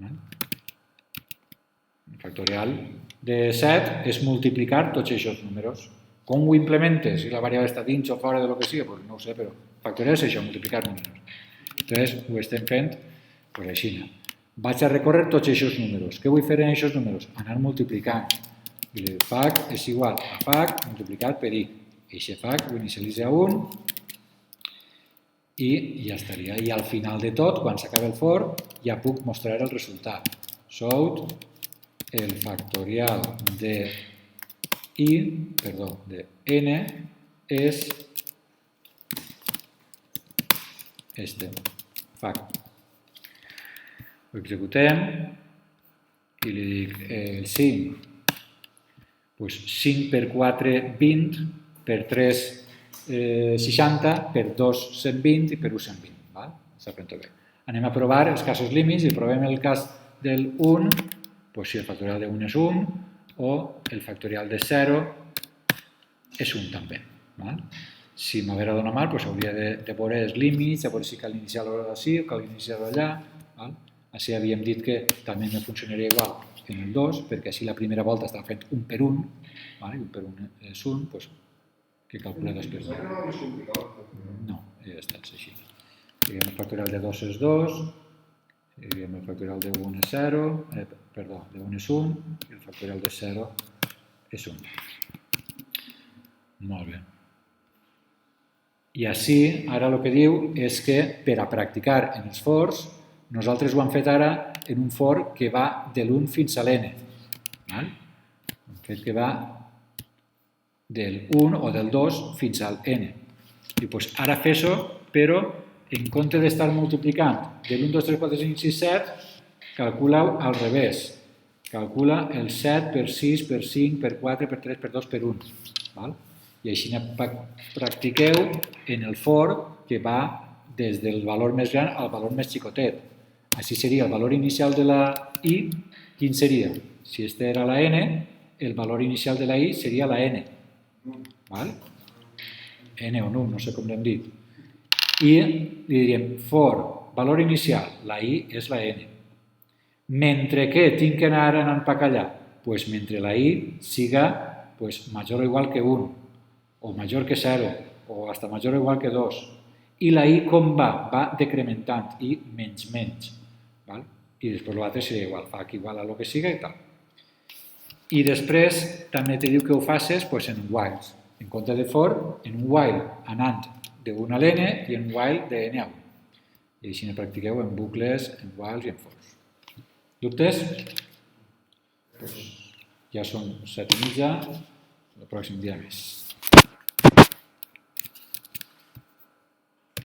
El factorial de 7 és multiplicar tots aquests números. Com ho implementes? Si la variable està dins o fora de lo que sigui, doncs no ho sé, però factorial és això, multiplicar números. Llavors, ho estem fent així. Vaig a recórrer tots aquests números. Què vull fer en aquests números? Anar multiplicant. I el fac és igual a fac multiplicat per i. Eixe fac ho inicialitza a 1 i ja estaria. I al final de tot, quan s'acaba el for, ja puc mostrar el resultat. Sort el factorial de n és este, fac. Ho executem i li dic 5, doncs 5 per 4, 20, per 3, 60, per 2, 120 i per 1, 120. S'aprèn-ho bé. Anem a provar els casos límits i provem el cas del 1, doncs si el factorial de 1 és 1, o el factorial de 0 és 1 també. Si m'haguera donat mal, hauria de veure els límits, a veure si cal iniciar-lo d'ací o cal iniciar-lo allà. Així havíem dit que també me funcionaria igual en el 2, perquè així la primera volta estava fent 1 per 1, 1 per 1 és 1, doncs que calcula 2 per 1. No, ja està així. El factorial de 2 és 2, el factorial de 1 és 0, perdó, de 1 és 1 i el factorial de 0 és 1. Molt bé. I així, ara el que diu és que per a practicar en els fors, nosaltres ho hem fet ara en un for que va de l'1 fins a l'n. Hem fet que va del 1 o del 2 fins al n. I ara fes-ho, però en compte d'estar multiplicant de l'1, 2, 3, 4, 5, 6, 7, calcula-ho al revés. Calcula el 7 per 6, per 5, per 4, per 3, per 2, per 1. I així practiqueu en el for que va des del valor més gran al valor més xicotet. Així seria el valor inicial de la i, quin seria? Si aquesta era la n, el valor inicial de la i seria la n. N o num, no sé com l'hem dit. I li diríem for, valor inicial, la i és la n. Mentre que tinc que anar anant per allà? Doncs mentre la i siga major o igual que 1, o major que 0, o hasta major o igual que 2. I la i com va? Va decrementant, i menys, menys. I després l'altre seria igual, fac igual a lo que siga i tal. I després també te diu que ho facis en whiles. En compte de for, en un while anant d'un a l'N i en while de N a 1. I així ne practiqueu en bucles, en whiles i en fors. Dubtes? Ja són 7:30, el pròxim dia més.